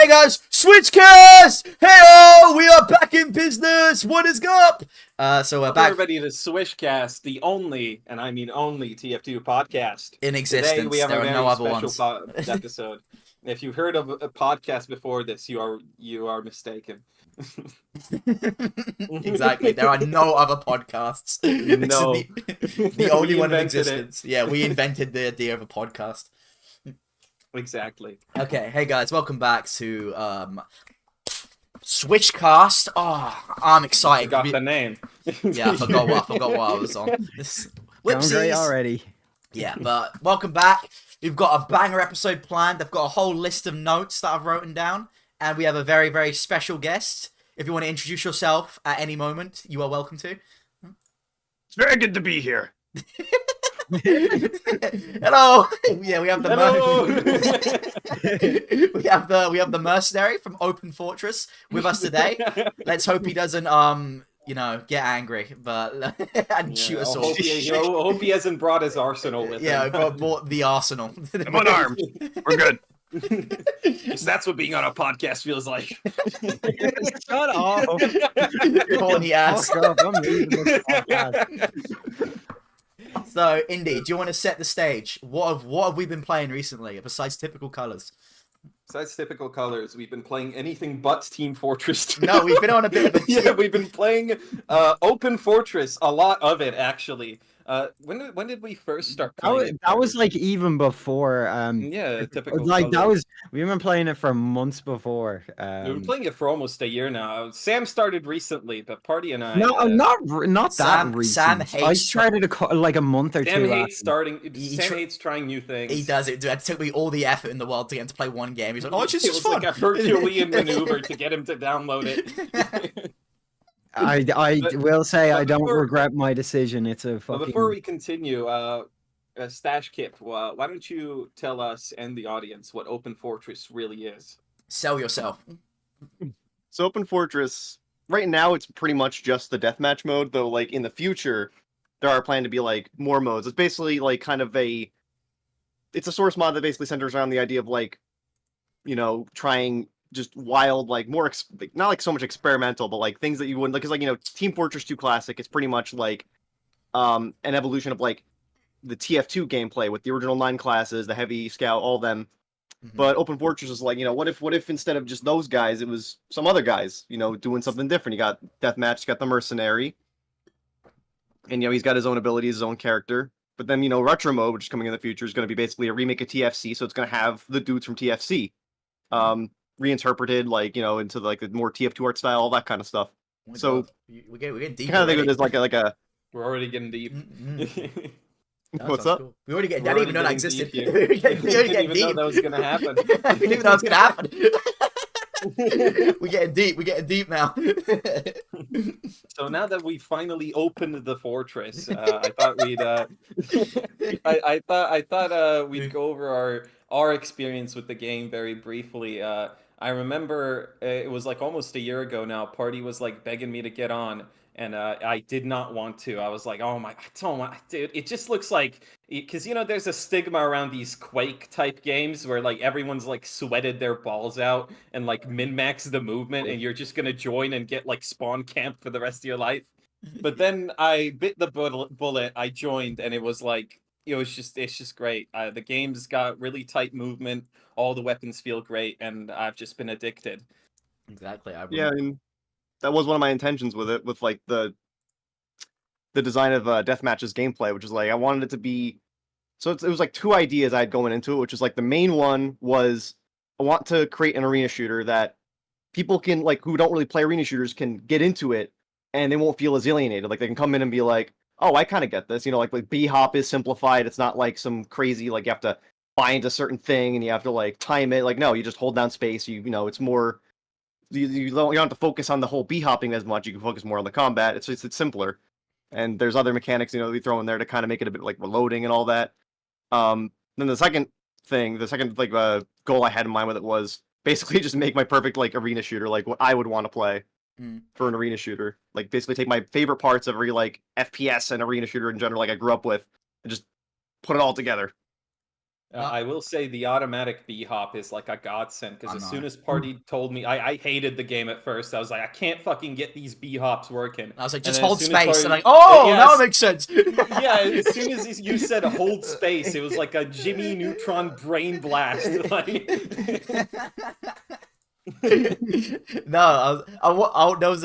Hey guys, Swishcast! Hey, we are back in business. What is up? So we're back. Everybody to Swishcast, the only, and I mean only, TF2 podcast In existence. Today we have there a are very no other special ones. episode. If you've heard of a podcast before this, you are mistaken. Exactly. There are no other podcasts. No. This is the only We one in invented existence. Yeah, we invented the idea of a podcast. Exactly. Okay, hey guys, welcome back to Swishcast. Oh, I'm excited. Forgot the name. Yeah, I forgot what I was on. This Sounds great already. Yeah, but welcome back. We've got a banger episode planned. I've got a whole list of notes that I've written down, and we have a very, very special guest. If you want to introduce yourself at any moment, you are welcome to. It's very good to be here. Hello. Yeah, we have the Hello. we have the mercenary from Open Fortress with us today. Let's hope he doesn't get angry, but and shoot us all. Hope he hasn't brought his arsenal with him. Yeah, brought the arsenal. I'm unarmed. We're good. So that's what being on a podcast feels like. Shut up. Corny ass. Fuck up, I'm leaving this podcast. So, Indy, do you want to set the stage? What have we been playing recently besides typical colors? Besides typical colors, we've been playing anything but Team Fortress 2. No, we've been on a bit of a Yeah, we've been playing Open Fortress, a lot of it actually. When did we first start playing That was like even before. yeah, typical. Like that colors. we've been playing it for months before. We've been playing it for almost a year now. Sam started recently, but Party and I. No, not that Sam recent. hates I started like a month or Sam two. hates starting. He Sam hates trying new things. He does it. Dude, it took me all the effort in the world to get him to play one game. He's like, oh, it's It just was fun. like a Herculean maneuver to get him to download it. I will say I don't before- regret my decision. It's a But fucking. before we continue, Stash Kip, why don't you tell us and the audience what Open Fortress really is? Sell yourself. So Open Fortress, right now it's pretty much just the deathmatch mode, though like in the future, there are planned to be like more modes. It's basically like kind of it's a source mod that basically centers around the idea of like, trying just wild, like more, not like so much experimental, but like things that you wouldn't, because like, Team Fortress 2 Classic, it's pretty much like an evolution of like the TF2 gameplay with the original 9 classes, the heavy scout, all them. Mhm. But Open Fortress is like, what if instead of just those guys, it was some other guys, doing something different. You got Deathmatch, you got the Mercenary, and he's got his own abilities, his own character. But then, Retro Mode, which is coming in the future, is going to be basically a remake of TFC, so it's going to have the dudes from TFC. Reinterpreted, like, into like the more TF2 art style, all that kind of stuff. Oh my So, God. we get deep. kind of think of it as like a We're already getting deep. what's up? Cool. We already get. We're I didn't even know that already existed. getting we deep here. already get Didn't even know deep. that was gonna happen. We didn't even know that was gonna happen. We're getting deep. We're getting deep now. So now that we finally opened the fortress, I thought we'd I thought we'd go over our experience with the game very briefly. I remember it was like almost a year ago now. Party was like begging me to get on, and I did not want to. I was like, oh my, I don't want, dude. It just looks like, because there's a stigma around these Quake type games where like everyone's like sweated their balls out and like min-max the movement, and you're just gonna join and get like spawn camp for the rest of your life. But then I bit the bullet. I joined, and it was like, it's just great. The game's got really tight movement. All the weapons feel great, and I've just been addicted. Exactly. Yeah, I mean, that was one of my intentions with it, with like the design of Deathmatch's gameplay, which is like I wanted it to be. So it was like two ideas I had going into it, which is like the main one was I want to create an arena shooter that people can, like, who don't really play arena shooters can get into it, and they won't feel as alienated. Like they can come in and be like, oh, I kind of get this. Like B-hop is simplified. It's not like some crazy, like, you have to find a certain thing and you have to like time it. Like, no, you just hold down space. It's more, you don't have to focus on the whole B-hopping as much. You can focus more on the combat. It's simpler. And there's other mechanics, that we throw in there to kind of make it a bit like reloading and all that. Then the second goal I had in mind with it was basically just make my perfect like arena shooter, like what I would want to play for an arena shooter. Like basically take my favorite parts of every like FPS and arena shooter in general, like I grew up with, and just put it all together. I will say the automatic B hop is like a godsend because as soon as Party told me, I hated the game at first. I was like, I can't fucking get these B hops working. I was like, And just then as hold soon as space. Party- And like, oh, yeah, now it makes sense. yeah, as soon as you said hold space, it was like a Jimmy Neutron brain blast. Like, No, there was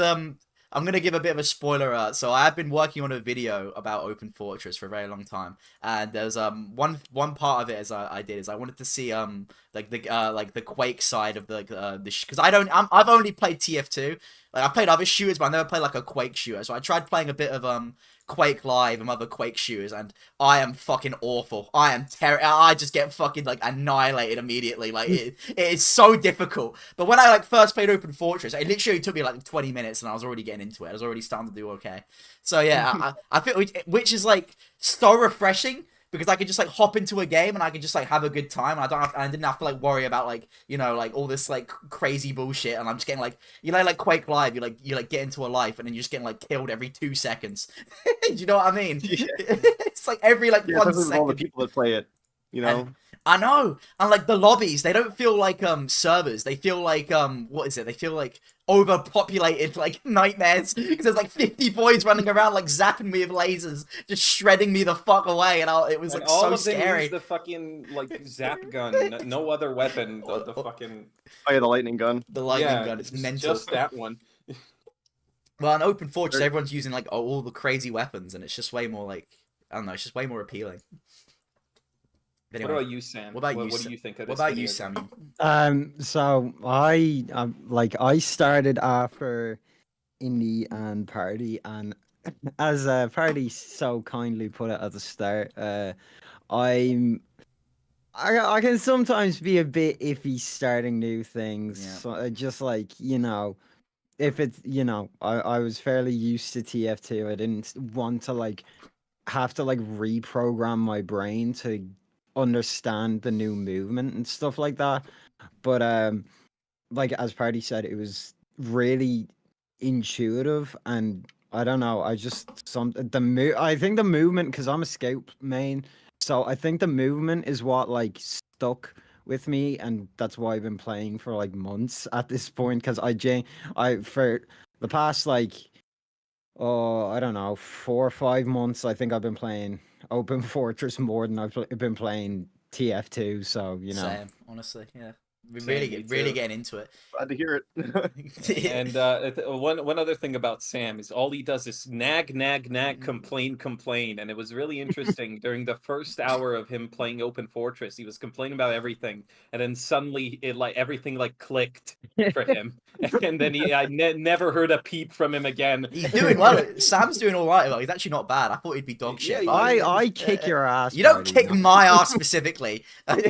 I'm gonna give a bit of a spoiler. So I have been working on a video about Open Fortress for a very long time, and there's one part of it I wanted to see like the Quake side of because I've only played TF2. Like I've played other shooters, but I never played like a Quake shooter. So I tried playing a bit of Quake Live and other Quake shooters, and I am fucking awful. I just get fucking like annihilated immediately. Like it is so difficult. But when I like first played Open Fortress, it literally took me like 20 minutes, and I was already getting into it. I was already starting to do okay. So yeah, I think which is like so refreshing. Because I could just like hop into a game and I could just like have a good time. I didn't have to like worry about like like all this like crazy bullshit. And I'm just getting like like Quake Live. You get into a life and then you're just getting like killed every 2 seconds. Do you know what I mean? Yeah. It's like every like 1 second. All the people that play it, And I know, and like the lobbies, they don't feel like servers. They feel like what is it? They feel like overpopulated like nightmares because there's like 50 boys running around like zapping me with lasers, just shredding me the fuck away, and it was like all so of them scary. use the fucking like zap gun, no other weapon. The fucking the lightning gun. The lightning gun, it's mental. Just that one. Well, in Open Fortress, everyone's using like all the crazy weapons, and it's just way more like I don't know, it's just way more appealing. Anyway, what about you, Sam? What do you think of this? What about you, Sam? So I started after Indie and Party, and as Party so kindly put it at the start, I can sometimes be a bit iffy starting new things. Yeah. So just like if it's I was fairly used to TF2. I didn't want to like have to like reprogram my brain to understand the new movement and stuff like that. But like as Party said, it was really intuitive, and I don't know, I just I think the movement, because I'm a scout main, so I think the movement is what like stuck with me, and that's why I've been playing for like months at this point, because I for the past like I don't know, 4 or 5 months, I think I've been playing Open Fortress more than I've been playing TF2. So Same, honestly, yeah. We're Same, really getting into it. Glad to hear it. And one other thing about Sam is all he does is nag, complain. And it was really interesting during the first hour of him playing Open Fortress. He was complaining about everything, and then suddenly everything like clicked for him. And then I never heard a peep from him again. He's doing well. Sam's doing all right. Well, he's actually not bad. I thought he'd be dog shit. Yeah, I kick your ass. You don't kick my ass specifically. You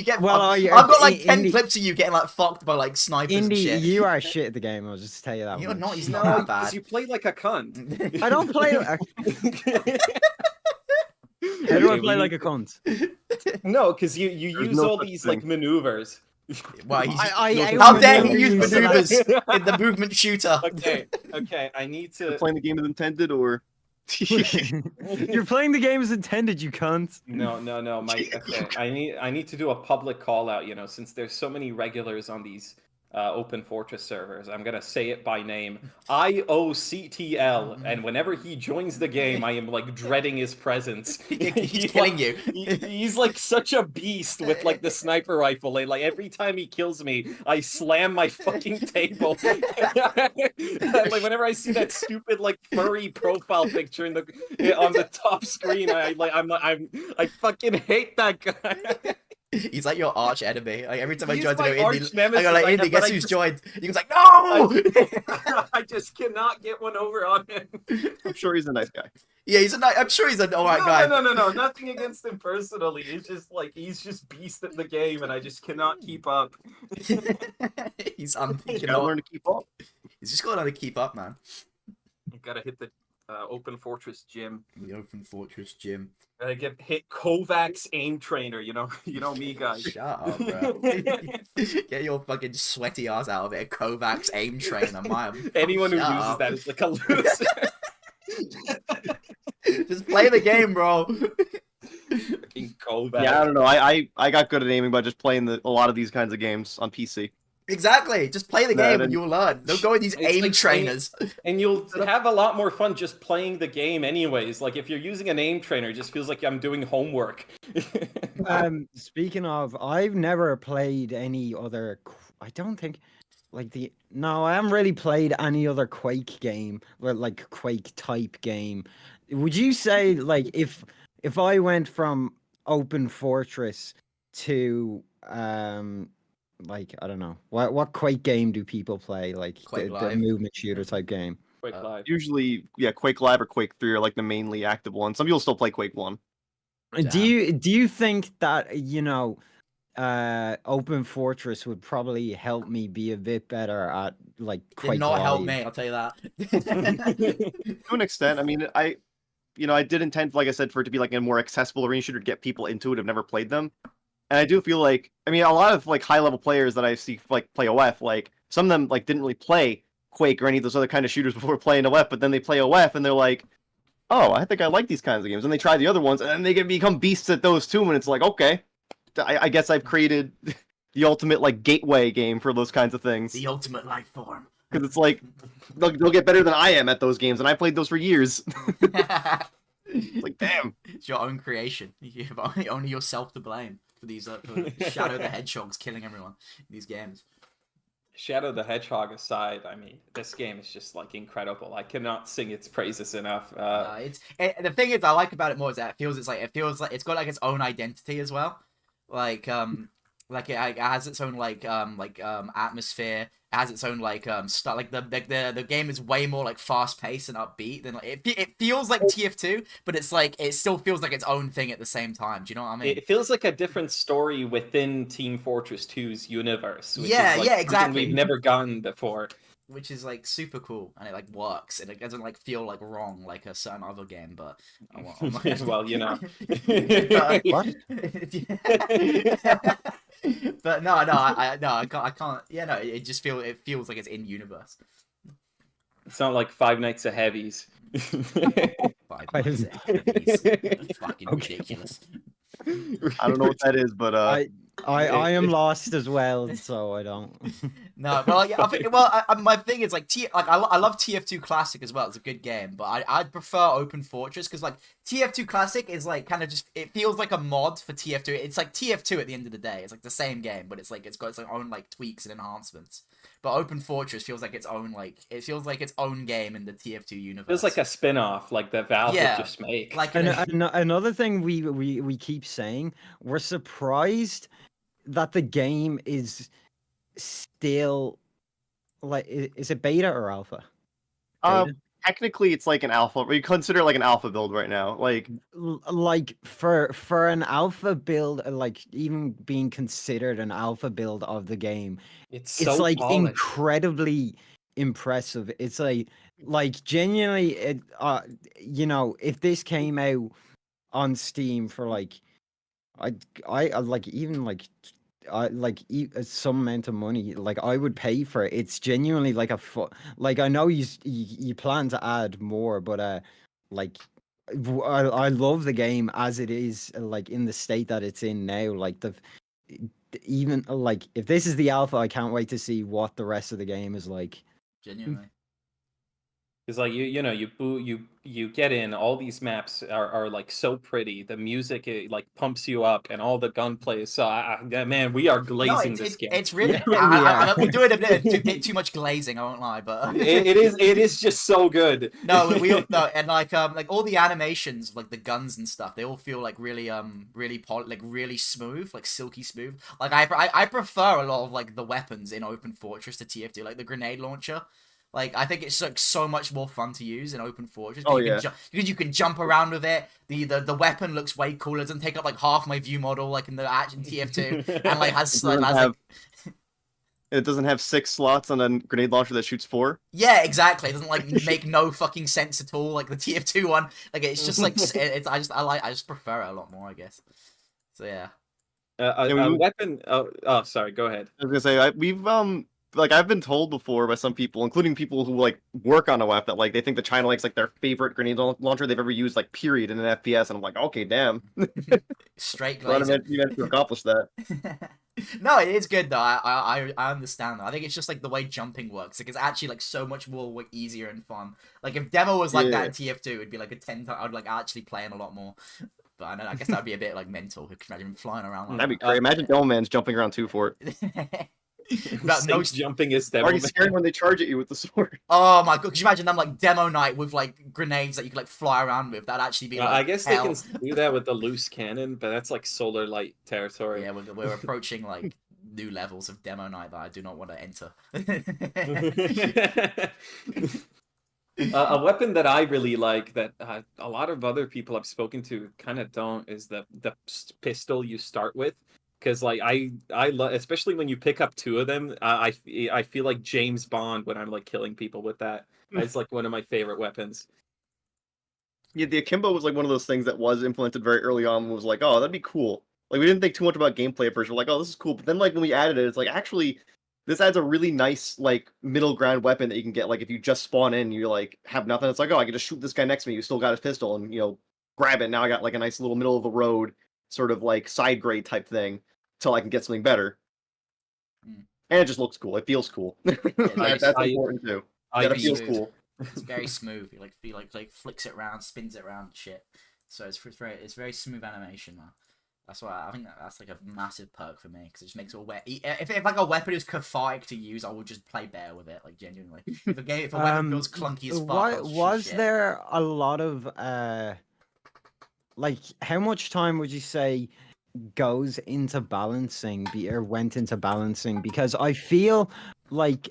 get I've got like 10 clips of you getting like fucked by like snipers and shit. You are shit at the game. I'll just tell you that. You're not. He's No, not that bad. because you play like a cunt. I don't play. How do I play like a cunt? No, because you use no all such these thing. like maneuvers. Well, I how dare he use maneuvers. maneuvers in the movement shooter? Okay, I need to. Playing the game as intended, or You're playing the game as intended, you cunt. No. I need to do a public call out. Since there's so many regulars on these Open Fortress servers, I'm gonna say it by name. IOCTL, and whenever he joins the game, I am like dreading his presence. He's killing you. He's like such a beast with like the sniper rifle. Like every time he kills me, I slam my fucking table. Like whenever I see that stupid like furry profile picture on the top screen, I fucking hate that guy. He's like your arch enemy. Like every time I He's join to my go arch indie, nemesis, I go like I know, indie. but Guess I who's just- joined? He was like, no. I just cannot get one over on him. I'm sure he's a nice guy. Yeah, I'm sure he's an alright guy. No. Nothing against him personally. It's just like he's just beast at the game, and I just cannot keep up. He's He's unthinking. gotta learn to keep up. He's just got to learn to keep up, man. Gotta hit the Open Fortress gym. The Open Fortress gym. Gotta hit Kovacs aim trainer. You know me, guys. Shut up, bro. Get your fucking sweaty ass out of it. Kovacs aim trainer. Anyone who Shut uses up. that is like a loser. Just play the game, bro. Fucking Kovac. Yeah, I don't know. I got good at aiming by just playing a lot of these kinds of games on PC. Exactly. Just play the game and you'll learn. Don't go with these It's aim like trainers. And you'll have a lot more fun just playing the game anyways. Like, if you're using an aim trainer, it just feels like I'm doing homework. Speaking of, I've never played any other. I don't think, no, I haven't really played any other Quake game, or like Quake type game. Would you say, like, if I went from Open Fortress to like, I don't know, what Quake game do people play? Like Quake the Live. movement shooter type game. Quake Live. Usually, yeah, Quake Live or Quake 3 are like the mainly active ones. Some people still play Quake 1. Do you think that, you know, Open Fortress would probably help me be a bit better at like Quake Did not help Live? me, I'll tell you that. To an extent, I mean, I did intend, like I said, for it to be like a more accessible arena shooter to get people into it who've never played them. And I do feel like, I mean, a lot of like high level players that I see like play OF, like some of them like didn't really play Quake or any of those other kind of shooters before playing OF, but then they play OF and they're like, oh, I think I like these kinds of games. And they try the other ones and then they can become beasts at those too. And it's like, okay, I guess I've created the ultimate like gateway game for those kinds of things. The ultimate life form. Because it's like, they'll get better than I am at those games, and I played those for years. It's like, damn. It's your own creation. You have only yourself to blame for these for Shadow the Hedgehogs killing everyone in these games. Shadow the Hedgehog aside, I mean, this game is just like incredible. I cannot sing its praises enough. The thing is, I like about it more is that it feels like it's got like its own identity as well. Like it has its own atmosphere. It has its own stuff. Like the game is way more like fast paced and upbeat than like it feels like TF2, but it's like it still feels like its own thing at the same time. Do you know what I mean? It feels like a different story within Team Fortress 2's universe. Which Yeah, is, like, yeah, exactly. We've never gotten before. Which is like super cool and it like works and it doesn't like feel like wrong like a certain other game, but well, you know. What? But I can't. Yeah, no, it feels like it's in universe. It's not like Five Nights at Heavies. Fucking ridiculous. I don't know what that is, but I am lost as well, so I don't. No, well, yeah, I think, my thing is like I love TF2 Classic as well. It's a good game, but I'd prefer Open Fortress because like TF2 Classic is like kind of just it feels like a mod for TF2. It's like TF2 at the end of the day. It's like the same game, but it's got its own like tweaks and enhancements. But Open Fortress feels like its own game in the TF2 universe. Feels like a spin-off, like the Valve would just make. Like another thing we keep saying, we're surprised that the game is still like, is it beta or alpha? Beta? Technically it's like an alpha. We consider it like an alpha build right now. Like for an alpha build, like even being considered an alpha build of the game, it's like polished. incredibly impressive. It's like genuinely it you know, if this came out on Steam for like I like even like some amount of money, like I would pay for it. It's genuinely like like I know you plan to add more, but like I love the game as it is, like in the state that it's in now. Like even like if this is the alpha, I can't wait to see what the rest of the game is like. Genuinely. It's like you get in, all these maps are like so pretty. The music it like pumps you up, and all the gunplay is so man, we are glazing this game. It's really we're doing a bit too much glazing. I won't lie, but it is just so good. No, and like all the animations, like the guns and stuff, they all feel like really really smooth, like silky smooth. Like I prefer a lot of like the weapons in Open Fortress to TF2, like the grenade launcher. Like, I think it's like so much more fun to use in Open Fortress. Because you can jump around with it. The weapon looks way cooler. It doesn't take up like half my view model like in the action TF2. And like it doesn't have 6 slots on a grenade launcher that shoots 4. Yeah, exactly. It doesn't like make no fucking sense at all. Like the TF2 one. Like it's just like I just prefer it a lot more, I guess. So yeah. A weapon. Oh, sorry. Go ahead. I was gonna say we've like I've been told before by some people, including people who like work on OF, that like they think the China Lake's like their favorite grenade launcher they've ever used, like period, in an FPS. And I'm like, okay, damn. Straight Glad glazing. you managed to accomplish that. No, it is good though. I understand that. I think it's just like the way jumping works. Like it's actually like so much more like, easier and fun. Like if demo was like that in TF2, it'd be like a 10 times. I'd like actually playing a lot more. But I know. I guess that'd be a bit like mental. Could you imagine flying around like That'd be crazy. Imagine Dome Man's jumping around too for it. that? But no, Saints jumping is demo Already man. scared when they charge at you with the sword. oh my god! Could you imagine them like demo night with like grenades that you could like fly around with? That'd actually be like I guess hell. they can do that with the loose cannon, but that's like solar light territory. Yeah, we're approaching like new levels of demo night that I do not want to enter. A weapon that I really like that a lot of other people I've spoken to kind of don't is the pistol you start with, because like especially when you pick up two of them, I feel like James Bond when I'm like killing people with that. It's like one of my favorite weapons. Yeah, the akimbo was like one of those things that was implemented very early on. And was like, oh, that'd be cool. Like we didn't think too much about gameplay at first. We're like, oh, this is cool. But then like when we added it, it's like actually this adds a really nice like middle ground weapon that you can get. Like if you just spawn in, you like have nothing. It's like, oh, I can just shoot this guy next to me. You still got his pistol, and grab it. Now I got like a nice little middle of the road sort of like side grade type thing till I can get something better. Mm. And it just looks cool. It feels cool. That's important too. It feels cool. It's very smooth. You like feel like flicks it around, spins it around, shit. So it's very smooth animation, man. That's why I think that's like a massive perk for me because it just makes it all wet. If like a weapon is cathartic to use, I will just play bear with it, like genuinely. If a weapon feels clunky as fuck, was there a lot of like how much time would you say goes into balancing or went into balancing? Because I feel like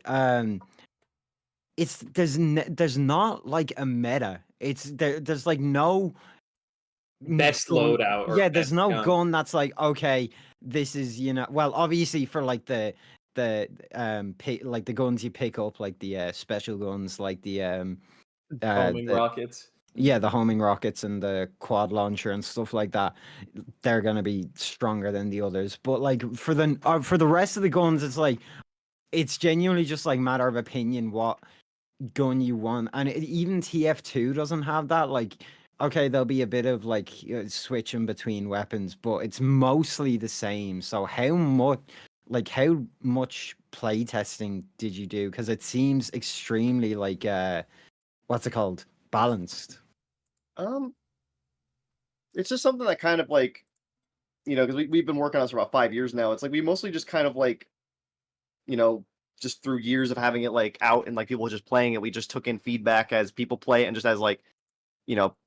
there's not like a meta. There's like no best loadout. Or yeah, there's no gun. gun that's like, okay, this is well, obviously for like the like the guns you pick up, like the special guns, like the Homing rockets. Yeah, the homing rockets and the quad launcher and stuff like that, they're gonna be stronger than the others. But like for the rest of the guns, it's like it's genuinely just like matter of opinion what gun you want, and even TF2 doesn't have that. Like, okay, there'll be a bit of like switching between weapons, but it's mostly the same. So how much play testing did you do? Because it seems extremely like what's it called, balanced. It's just something that kind of like, because we've been working on this for about 5 years now. It's like we mostly just kind of like, just through years of having it like out and like people just playing it, we just took in feedback as people play it, and just as like,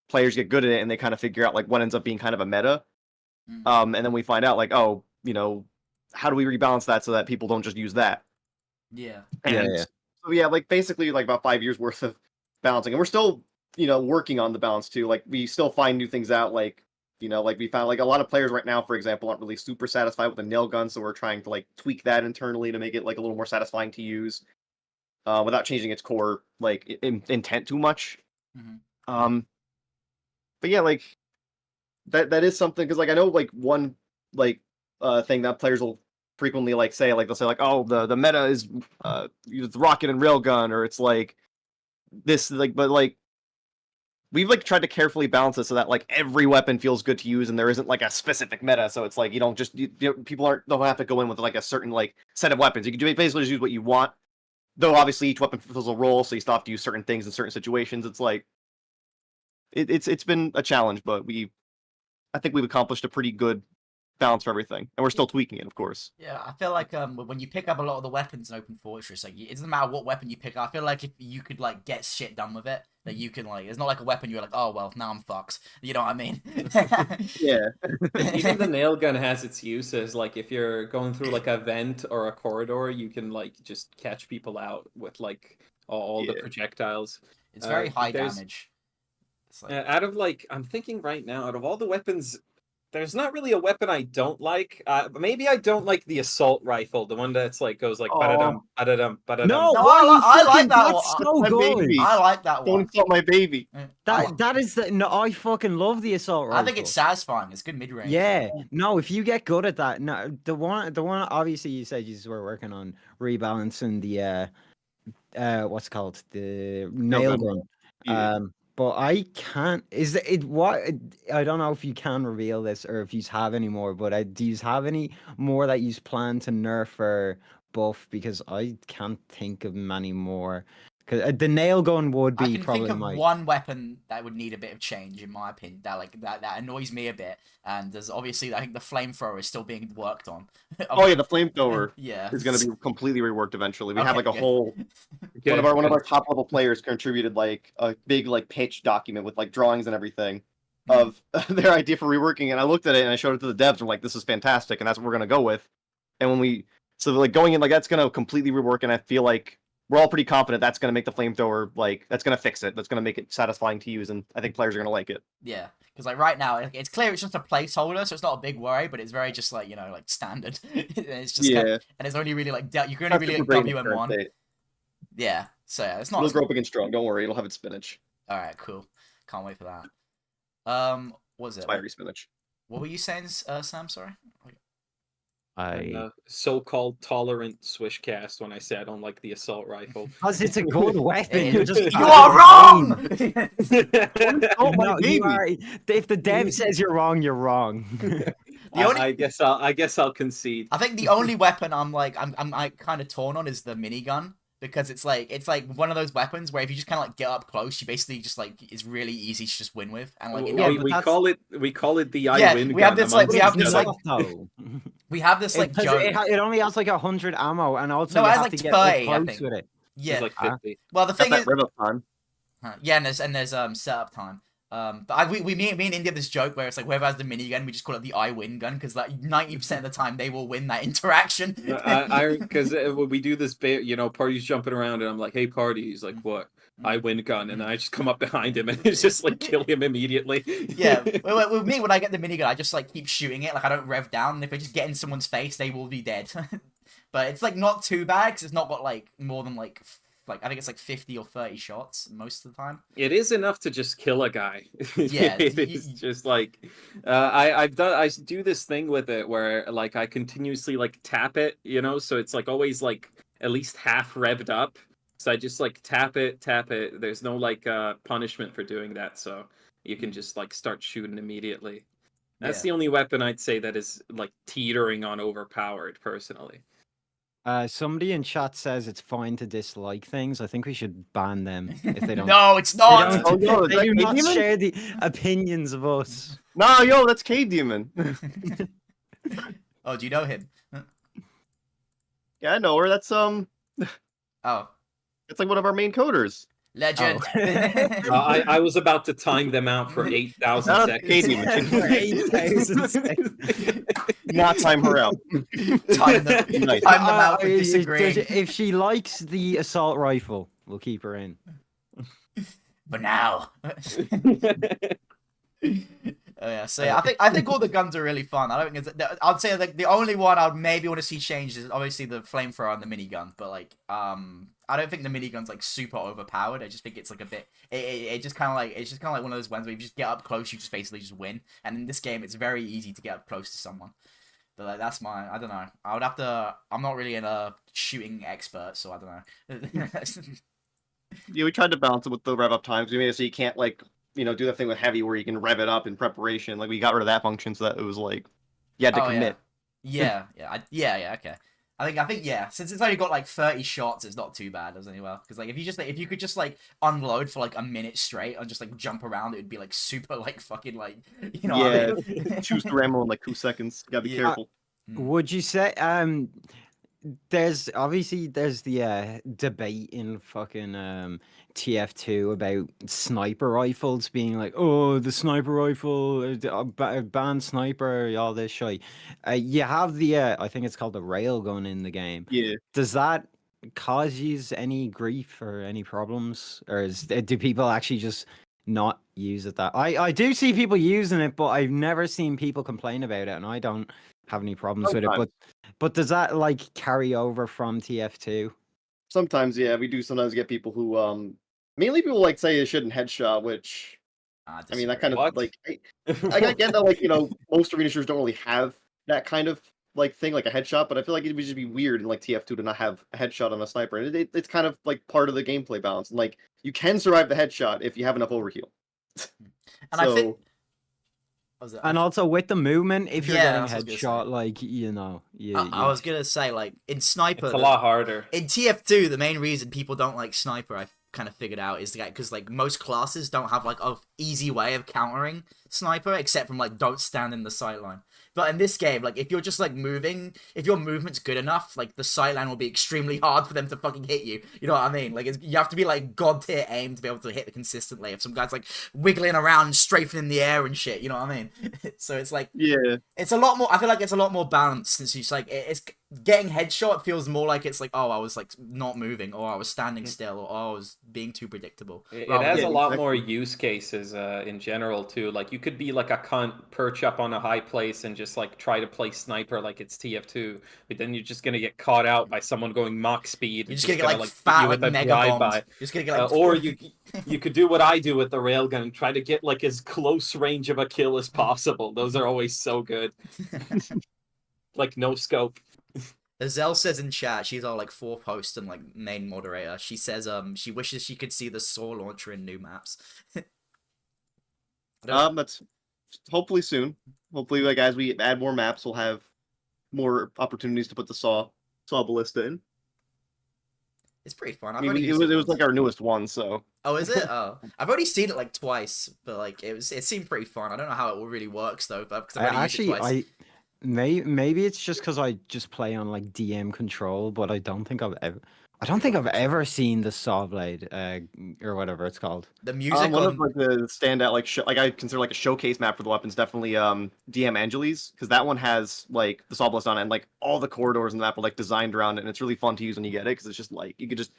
players get good at it and they kind of figure out like what ends up being kind of a meta. And then we find out like, oh, how do we rebalance that so that people don't just use that? Yeah. And so yeah, like basically like about 5 years worth of balancing, and we're still working on the balance too. Like we still find new things out. Like like we found like a lot of players right now, for example, aren't really super satisfied with the nail gun, so we're trying to like tweak that internally to make it like a little more satisfying to use, without changing its core like intent too much. But yeah, like that is something, because like I know like one like thing that players will frequently like say, like they'll say like, oh, the meta is use rocket and railgun, or it's like this, like, but like we've like tried to carefully balance it so that like every weapon feels good to use and there isn't like a specific meta. So it's like you don't just people don't have to go in with like a certain like set of weapons. You can basically just use what you want. Though obviously each weapon fulfills a role, so you still have to use certain things in certain situations. It's like it's been a challenge, but I think we've accomplished a pretty good balance for everything, and we're still tweaking it, of course. Yeah, I feel like when you pick up a lot of the weapons in Open Fortress, like it doesn't matter what weapon you pick up. I feel like if you could like get shit done with it, that you can like, it's not like a weapon you're like, oh well, now I'm fucked. You know what I mean? Yeah. Even the nail gun has its uses. Like if you're going through like a vent or a corridor, you can like just catch people out with like all the projectiles. It's very high damage. It's like... out of like, I'm thinking right now, out of all the weapons There's not really a weapon I don't like. Maybe I don't like the assault rifle, the one that's like goes like ba-da-dum, ba-da-dum, ba-da-dum. No, No, why are you I like fucking- that that's one. so My good. baby. I like that Don't one. insult my baby. That is the no. I fucking love the assault rifle. I think it's satisfying. It's good mid range. Yeah, no, if you get good at that, no, the one, obviously you said you were working on rebalancing the what's it called, the nail gun. Yeah. But I can't. Is it what? I don't know if you can reveal this or if you have any more. But do you have any more that you plan to nerf or buff? Because I can't think of many more. Because the nail gun would be I can probably think of my. one weapon that would need a bit of change, in my opinion. That annoys me a bit. And there's obviously, I think the flamethrower is still being worked on. Oh yeah, the flamethrower Yeah. is going to be completely reworked eventually. We have Okay, like a good. whole one of our top level players contributed like a big like pitch document with like drawings and everything of their idea for reworking. And I looked at it and I showed it to the devs. I'm like, this is fantastic, and that's what we're gonna go with. And when we like going in like that's gonna completely rework, and I feel like we're all pretty confident that's gonna make the flamethrower like that's gonna fix it. That's gonna make it satisfying to use, and I think players are gonna like it. Yeah, because like right now, it's clear it's just a placeholder, so it's not a big worry, but it's very just like like standard. It's just Yeah. and it's only really like you can That's only really super like great in the current WM1. state. Yeah, so yeah, it's not. It'll grow big and strong. Don't worry, it'll have its spinach. All right, cool. Can't wait for that. What was it? Fiery spinach. What were you saying, Sam? Sorry. So-called tolerant Swishcast when I say I don't like the assault rifle. Because it's a good weapon. Hey, You're just you bad are at the game. wrong. Oh my No, baby. you are. If the dev says you're wrong, you're wrong. I guess I'll concede. I think the only weapon I'm kind of torn on is the minigun, because it's like one of those weapons where if you just kind of like get up close, you basically just like it's really easy to just win with, and like we call it the I Yeah, win we gun. have this, like- we have this, like- No. we have this like joke. It only has like 100 ammo, and also No, it you has, have like, to get 30, up I close think. with it. Yeah. It's like 50. Well, the Got thing that is, rev up time. yeah, and there's setup time. But me and Indy have this joke where it's like whoever has the minigun, we just call it the I win gun, because like 90% of the time they will win that interaction. Because we do this bit, party's jumping around, and I'm like, "Hey, party!" He's like, "What?" I win gun, and I just come up behind him, and it's just like kill him immediately. Yeah, with me, when I get the minigun, I just like keep shooting it. Like I don't rev down, and if I just get in someone's face, they will be dead. But it's like not too bad, because it's not got like more than like I think it's like 50 or 30 shots most of the time. It is enough to just kill a guy. Yeah, it's just like I do this thing with it where like I continuously like tap it, so it's like always like at least half revved up. So I just like tap it. There's no like punishment for doing that, so you can just like start shooting immediately. That's the only weapon I'd say that is like teetering on overpowered, personally. Somebody in chat says it's fine to dislike things. I think we should ban them if they don't. No, it's They not. don't- Oh, no, is they that do not Demon? share the opinions of us. No, yo, that's Cave Demon. Oh, do you know him? Yeah, I know her. That's Oh, it's like one of our main coders. legend. I was about to time them out for 8,000 Not seconds. Cave Demon. 8,000 seconds. Not time her out. Time them, Nice. time them out for disagreeing. If she likes the assault rifle, we'll keep her in. But now. Oh, yeah, so yeah, I think all the guns are really fun. I don't think I'd say like the only one I'd maybe want to see changed is obviously the flamethrower and the minigun. But like, I don't think the minigun's like super overpowered. I just think it's like a bit. It just kind of like it's just kind of like one of those ones where you just get up close, you just basically just win. And in this game, it's very easy to get up close to someone. But like that's I don't know. I would have to. I'm not really a shooting expert, so I don't know. Yeah, we tried to balance it with the rev up times. We made it so you can't like do that thing with heavy where you can rev it up in preparation. Like we got rid of that function so that it was like you had to commit. Yeah, okay. I think yeah. Since it's only got like 30 shots, it's not too bad, doesn't it? Well, because like if you could just like unload for like a minute straight and just like jump around, it would be like super like fucking like Yeah, what I mean? choose through ammo in like 2 seconds. You gotta be Yeah. careful. Would you say there's the debate in fucking TF2 about sniper rifles being like, oh, the sniper rifle, ban sniper, all this shit. You have the I think it's called the railgun in the game. Yeah. Does that cause you any grief or any problems, or do people actually just not use it that. I do see people using it, but I've never seen people complain about it, and I don't have any problems with it. But does that like carry over from TF2? Sometimes, yeah, we do sometimes get people who mainly people like say you shouldn't headshot, which I mean that kind of What? like I get that, like, you know, most arena shooters don't really have that kind of like thing, like a headshot, but I feel like it would just be weird in like TF2 to not have a headshot on a sniper. And it's kind of like part of the gameplay balance. And like you can survive the headshot if you have enough overheal. And I think. And also with the movement, if you're Yeah, getting that's what I was headshot, gonna like, you know, I was gonna say, like, in Sniper, It's a lot harder. in TF2, the main reason people don't like Sniper, I kind of figured out, is because like most classes don't have like a easy way of countering Sniper, except from like don't stand in the sightline. But in this game, like if you're just like moving, if your movement's good enough, like the sightline will be extremely hard for them to fucking hit you. You know what I mean? Like you have to be like god tier aim to be able to hit it consistently. If some guy's like wiggling around and strafing in the air and shit, you know what I mean? So it's like, Yeah. it's a lot more. I feel like it's a lot more balanced since it's like it's getting headshot. It feels more like it's like, oh, I was like not moving, or I was standing still, or oh, I was being too predictable. It rather has than- a lot exactly. more use cases in general too. Like you could be like a cunt, perch up on a high place, and just like try to play sniper like it's TF2, but then you're just gonna get caught out by someone going Mach speed. You're and just gonna get gonna, like hit fat you like with a mega drive-by. bombs. You're just gonna get like Or you could do what I do with the railgun and try to get like as close range of a kill as possible. Those are always so good. Like no scope. Azelle says in chat, she's our like fourth host and like main moderator. She says she wishes she could see the saw launcher in new maps. That's hopefully soon. Hopefully, like as we add more maps, we'll have more opportunities to put the saw ballista in. It's pretty fun. I I've mean, only it used was once. like our newest one, so. Oh, is it? Oh, I've already seen it like twice, but like it seemed pretty fun. I don't know how it really works though, but because I've only used it twice. Maybe it's just because I just play on like DM control, but I don't think I've ever seen the saw blade, or whatever it's called. The music One on of like the standout like I consider like a showcase map for the weapons, definitely DM Angeles, because that one has like the saw blast on it, and like all the corridors in the map are like designed around it, and it's really fun to use when you get it, because it's just like you could just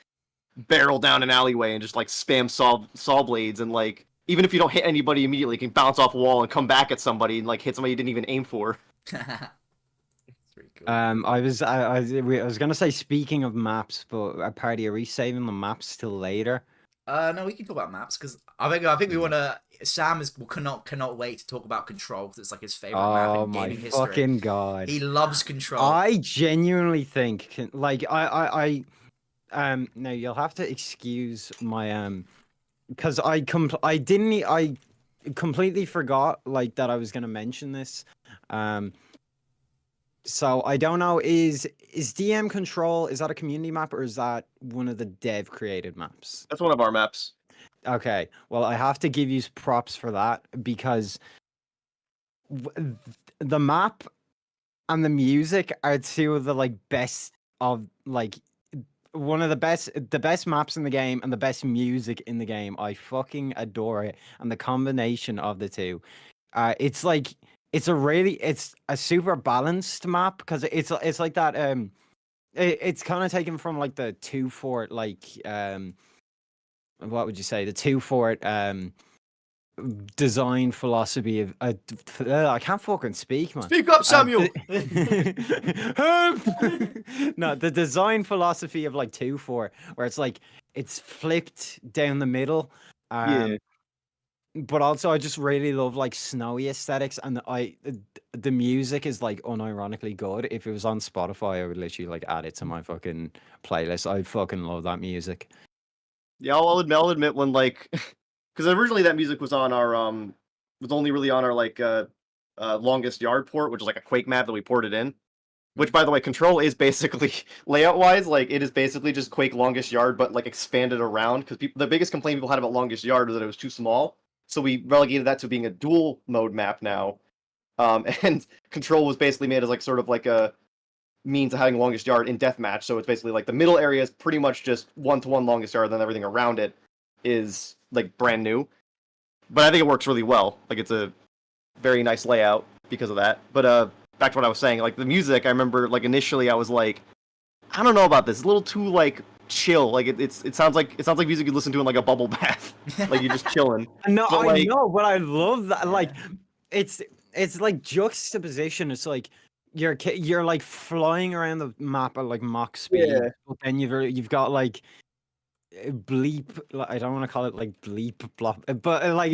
barrel down an alleyway and just like spam saw blades, and like even if you don't hit anybody immediately, you can bounce off a wall and come back at somebody and like hit somebody you didn't even aim for. It's pretty cool. I was gonna say, speaking of maps, but party, are we saving the maps till later? No, we can talk about maps because I think we want to. Sam cannot wait to talk about Control because it's like his favorite map Oh in my gaming history. fucking god! He loves Control. I genuinely think, like, now you'll have to excuse my because I completely forgot like that I was gonna mention this. So I don't know, is DM Control, is that a community map or is that one of the dev created maps? That's one of our maps. Okay, well, I have to give you props for that because the map and the music are two of the like best of like one of the best maps in the game and the best music in the game. I fucking adore it, and the combination of the two, it's like it's a super balanced map because it's like that it's kind of taken from like the 2 Fort like what would you say, the 2 Fort design philosophy of I can't fucking speak, man. Speak up, Samuel. Help! No, the design philosophy of like 2 Fort, where it's like it's flipped down the middle. Yeah. But also I just really love like snowy aesthetics, and the music is like unironically good. If it was on Spotify, I would literally like add it to my fucking playlist. I fucking love that music. Yeah, I'll admit when like, because originally that music was on our was only really on our like longest yard port, which is like a Quake map that we ported in. Which, by the way, Control is basically layout wise, like it is basically just Quake longest yard, but like expanded around. Because the biggest complaint people had about longest yard was that it was too small, so we relegated that to being a dual mode map now. And Control was basically made as like sort of like a means of having longest yard in deathmatch. So it's basically like the middle area is pretty much just 1-to-1 longest yard, then everything around it is like brand new. But I think it works really well. Like it's a very nice layout because of that. But back to what I was saying, like the music, I remember like initially I was like, I don't know about this. It's a little too like chill. Like it sounds like music you listen to in like a bubble bath. Like you're just chilling. No, But, I like- know, but I love that. Yeah. Like, it's like juxtaposition. It's like you're like flying around the map at like Mach speed, Yeah. but then you've got like bleep. I don't want to call it like bleep blop, but like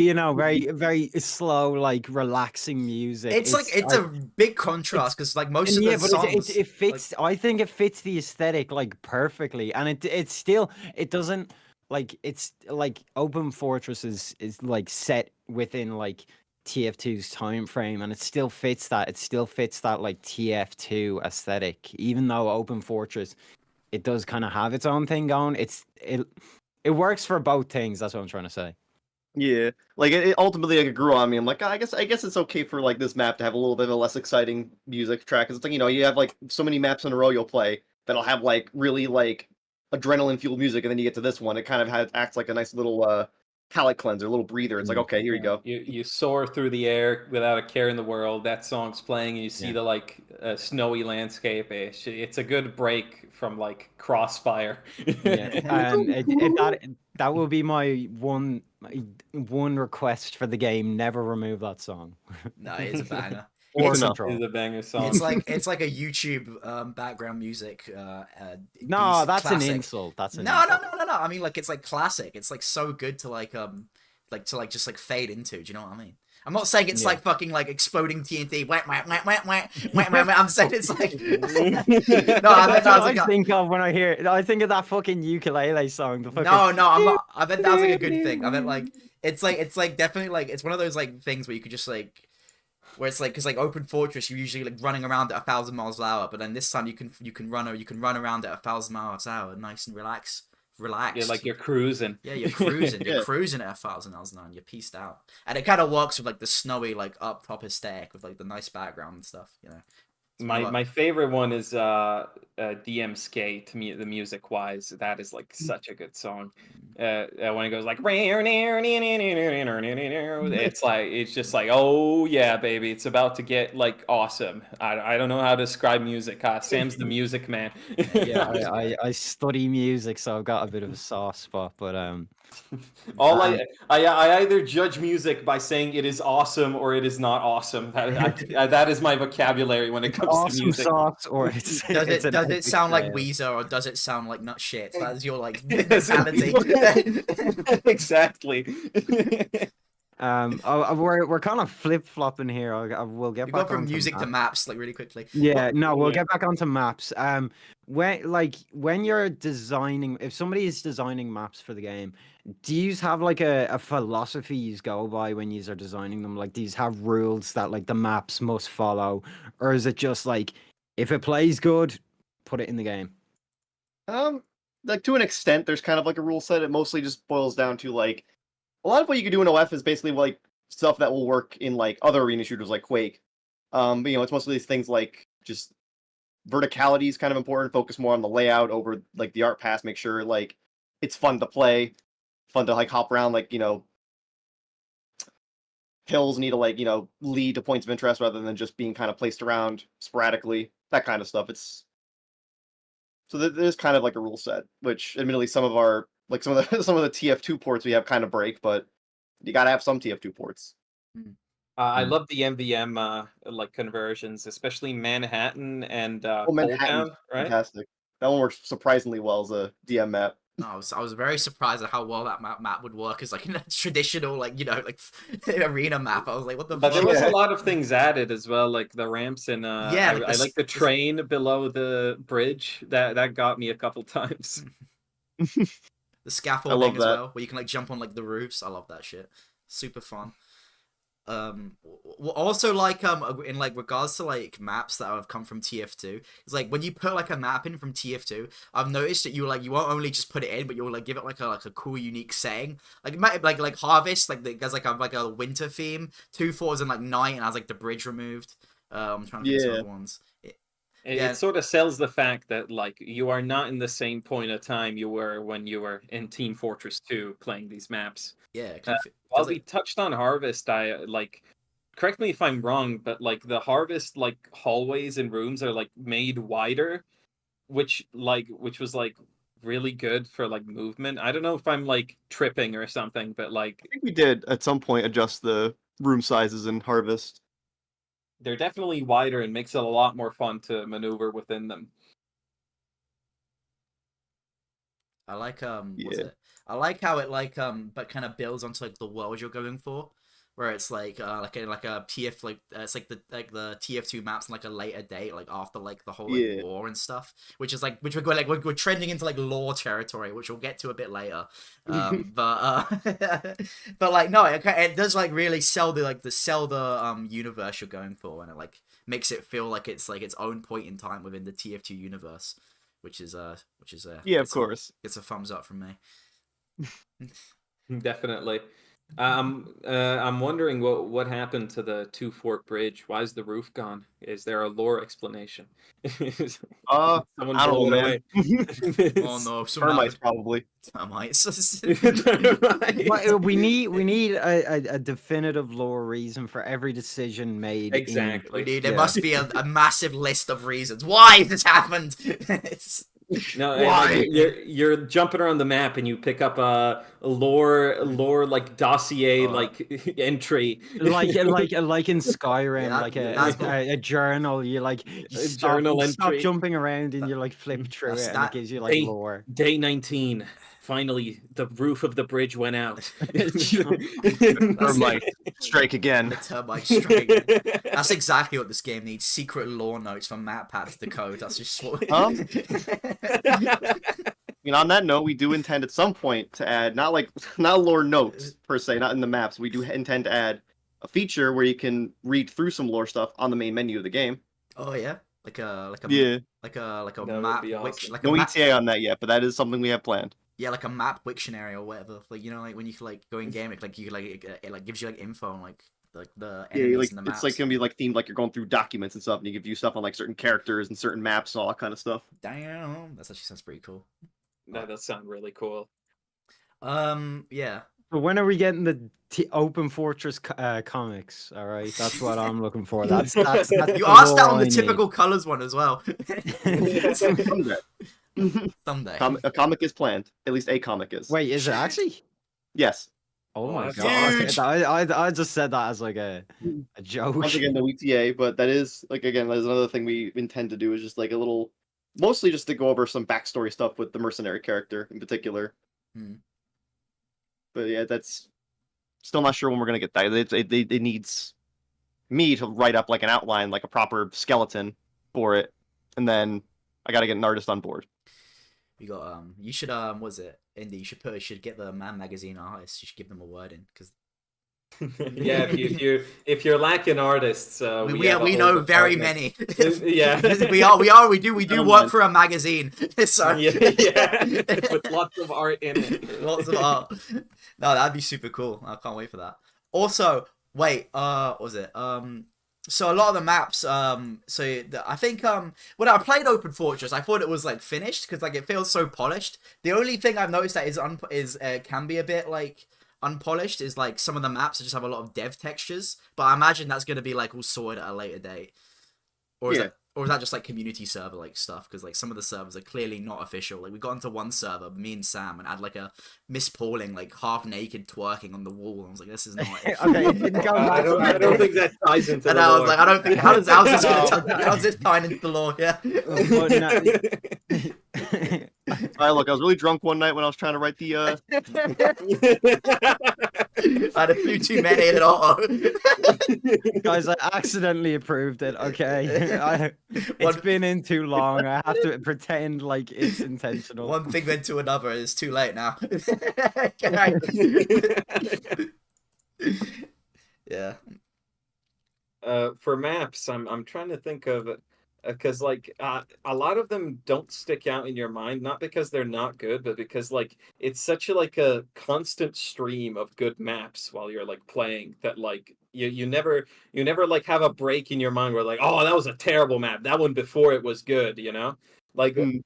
very slow, like relaxing music. It's like it's a big contrast because like most of the but songs, it fits. I think it fits the aesthetic like perfectly, and it still doesn't like it's like Open Fortress is like set within like TF2's time frame, and it still fits that. It still fits that like TF2 aesthetic, even though Open Fortress it does kind of have its own thing going. It works for both things. That's what I'm trying to say. Yeah, like it ultimately like it grew on me. I'm like, I guess it's okay for like this map to have a little bit of a less exciting music track. 'Cause it's like you have like so many maps in a row you'll play that'll have like really like adrenaline fueled music, and then you get to this one, it kind of acts like a nice little palate cleanser, a little breather. It's like, okay, here you go. You soar through the air without a care in the world. That song's playing, and you see Yeah. the like snowy landscape. It's a good break from like Crossfire. Yeah, that will be my one request for the game. Never remove that song. no, it is a banger. Or It's- Control. It's a banger song. It's like a YouTube background music. No, piece, that's classic. an insult. That's an No. insult. I mean, like it's like classic. It's like so good to like just like fade into. Do you know what I mean? I'm not saying it's Yeah. like fucking like exploding TNT. Wah, wah, wah, wah, wah, wah, wah, wah. I'm saying it's like no. I bet That's that was what like I think of when I hear. I think of that fucking ukulele song. The fucking... no. I'm not. I bet that was like a good thing. I bet like it's like definitely like it's one of those like things where you could just like. Where it's like, because like Open Fortress, you're usually like running around at 1,000 miles an hour, but then this time you can run around at 1,000 miles an hour, nice and relaxed. Yeah, like you're cruising. Yeah, you're cruising. You're Yeah. cruising at 1,000 miles an hour, and you're pieced out. And it kind of works with like the snowy, like up top aesthetic with like the nice background and stuff. You know. My favorite one is DM Skate. To me, the music wise, that is like such a good song. When it goes like, it's just like, oh yeah, baby, it's about to get like awesome. I don't know how to describe music. Sam's the music man. Yeah, I study music, so I've got a bit of a soft spot. But I either judge music by saying it is awesome or it is not awesome. That is my vocabulary when it comes to awesome music. sauce, or it's Does it's an it epic sound like fail. Weezer or does it sound like nut shit? That is your like Yes, mentality. Exactly. We're kind of flip flopping here. We'll get You back go from onto music to maps. maps like really quickly. Yeah, no, we'll Yeah. get back onto maps. When you're designing, if somebody is designing maps for the game, do you have like a philosophy you go by when you are designing them? Like, do you have rules that like the maps must follow, or is it just like if it plays good, put it in the game? Like to an extent, there's kind of like a rule set. It mostly just boils down to like a lot of what you can do in OF is basically like stuff that will work in like other arena shooters like Quake. But it's mostly these things like just verticality is kind of important. Focus more on the layout over like the art pass. Make sure like it's fun to play, fun to like hop around. Like hills need to like lead to points of interest rather than just being kind of placed around sporadically. That kind of stuff. So there's kind of like a rule set, which admittedly some of our like some of the TF2 ports we have kind of break, but you gotta have some TF2 ports. I love the MVM like conversions, especially Manhattan and Manhattan's Coaltown, right? fantastic. That one works surprisingly well as a DM map. No, I was very surprised at how well that map would work as like a traditional like arena map. I was like, what the But fuck? there was a lot of things added as well, like the ramps and Yeah, like I like the train below the bridge. That got me a couple times. The scaffolding love as that. well, where you can like jump on like the roofs. I love that shit. Super fun. Also like in like regards to like maps that have come from TF2, it's like when you put like a map in from TF2, I've noticed that you won't only just put it in, but you'll like give it like a cool unique setting. Like Harvest, like there's like a winter theme. 2-4 is in like night and has like the bridge removed. I'm trying to think of some other ones. It sort of sells the fact that like you are not in the same point of time you were when you were in Team Fortress 2 playing these maps. Yeah. While we touched on Harvest, I like correct me if I'm wrong, but like the Harvest like hallways and rooms are like made wider, which was like really good for like movement. I don't know if I'm like tripping or something, but like I think we did at some point adjust the room sizes in Harvest. they're definitely wider and makes it a lot more fun to maneuver within them. I like what's Yeah. it? I like how it but kind of builds onto like the world you're going for, where it's like a TF it's like the TF2 maps in like a later date, like after like the whole like Yeah. war and stuff, which is like which we're going like we're trending into like lore territory, which we'll get to a bit later. But like no, it does like really sell the universe you're going for, and it like makes it feel like it's own point in time within the TF2 universe, which is Yeah, of it's course. it's a thumbs up from me. Definitely. I'm wondering what happened to the Two Fort Bridge. Why is the roof gone? Is there a lore explanation? Someone I don't blow know, it man. away. Oh no, some Termites probably. termites. But we need a definitive lore reason for every decision made. Exactly. There Yeah. must be a massive list of reasons why this happened. No, Why? like, you're jumping around the map and you pick up a lore like dossier like entry, like in Skyrim, Yeah, like that's cool. a journal. You like you A stop, journal you stop entry. jumping around and you like flip through that's it, and that- it gives you like Day, lore. day 19. Finally, the roof of the bridge went out. Termite strike again. The termite strike. That's exactly what this game needs. Secret lore notes from map packs to code. That's just what. On that note, we do intend at some point to add not lore notes per se, not in the maps. We do intend to add a feature where you can read through some lore stuff on the main menu of the game. Oh yeah, like a Yeah. like a That would map be wik- awesome. like No a map, ETA on that yet, but that is something we have planned. yeah, like a map Wiktionary or whatever. Like like when you like go in game, it like you like it like gives you like info on like the Yeah, enemies like and the maps. it's like gonna be like themed like you're going through documents and stuff, and you can view stuff on like certain characters and certain maps and all that kind of stuff. Damn, that actually sounds pretty cool. That does sound really cool. Yeah. But when are we getting the Open Fortress comics? All right, that's what I'm looking for. That's You the asked that lore on the I need. typical colors one as well. Someday. Someday. A comic is planned. At least a comic is. Wait, is it actually? Yes. Oh Oh, my that's god! huge. I just said that as like a joke. Once again, no ETA, but that is like again, that is another thing we intend to do is just like a little, mostly just to go over some backstory stuff with the mercenary character in particular. Hmm. But yeah, that's still not sure when we're gonna get that. It needs me to write up like an outline, like a proper skeleton for it, and then I gotta get an artist on board. You got you should was it Indy? You should get the MANN magazine artists. You should give them a word in because Yeah, if you're lacking artists, we have a we whole know very department. many. Yeah. we do Never work mind. for a magazine. So yeah, with lots of art in it. lots of art. No, that'd be super cool. I can't wait for that. Also, wait, what was it? So a lot of the maps, I think when I played Open Fortress, I thought it was like finished because like it feels so polished. The only thing I've noticed that is can be a bit like unpolished is like some of the maps just have a lot of dev textures, but I imagine that's gonna be like all sorted at a later date. Or is Yeah. that or is that just like community server like stuff? Because like some of the servers are clearly not official. Like we got into one server, me and Sam, and had like a Miss Pauling like half naked twerking on the wall. I was like, this is not. Okay, it didn't go I don't think that ties into And the I was lore. like, I don't think how's this No. how's this tying into the lore? Yeah. All right, look, I was really drunk one night when I was trying to write the. I had a few too many in auto. Guys, I accidentally approved it. Okay, it's One- been in too long. I have to pretend like it's intentional. One thing led to another. It's too late now. Yeah. For maps, I'm trying to think of because like a lot of them don't stick out in your mind, not because they're not good, but because like it's such a constant stream of good maps while you're like playing that like you never like have a break in your mind where like, oh, that was a terrible map, that one before it was good, like Mm.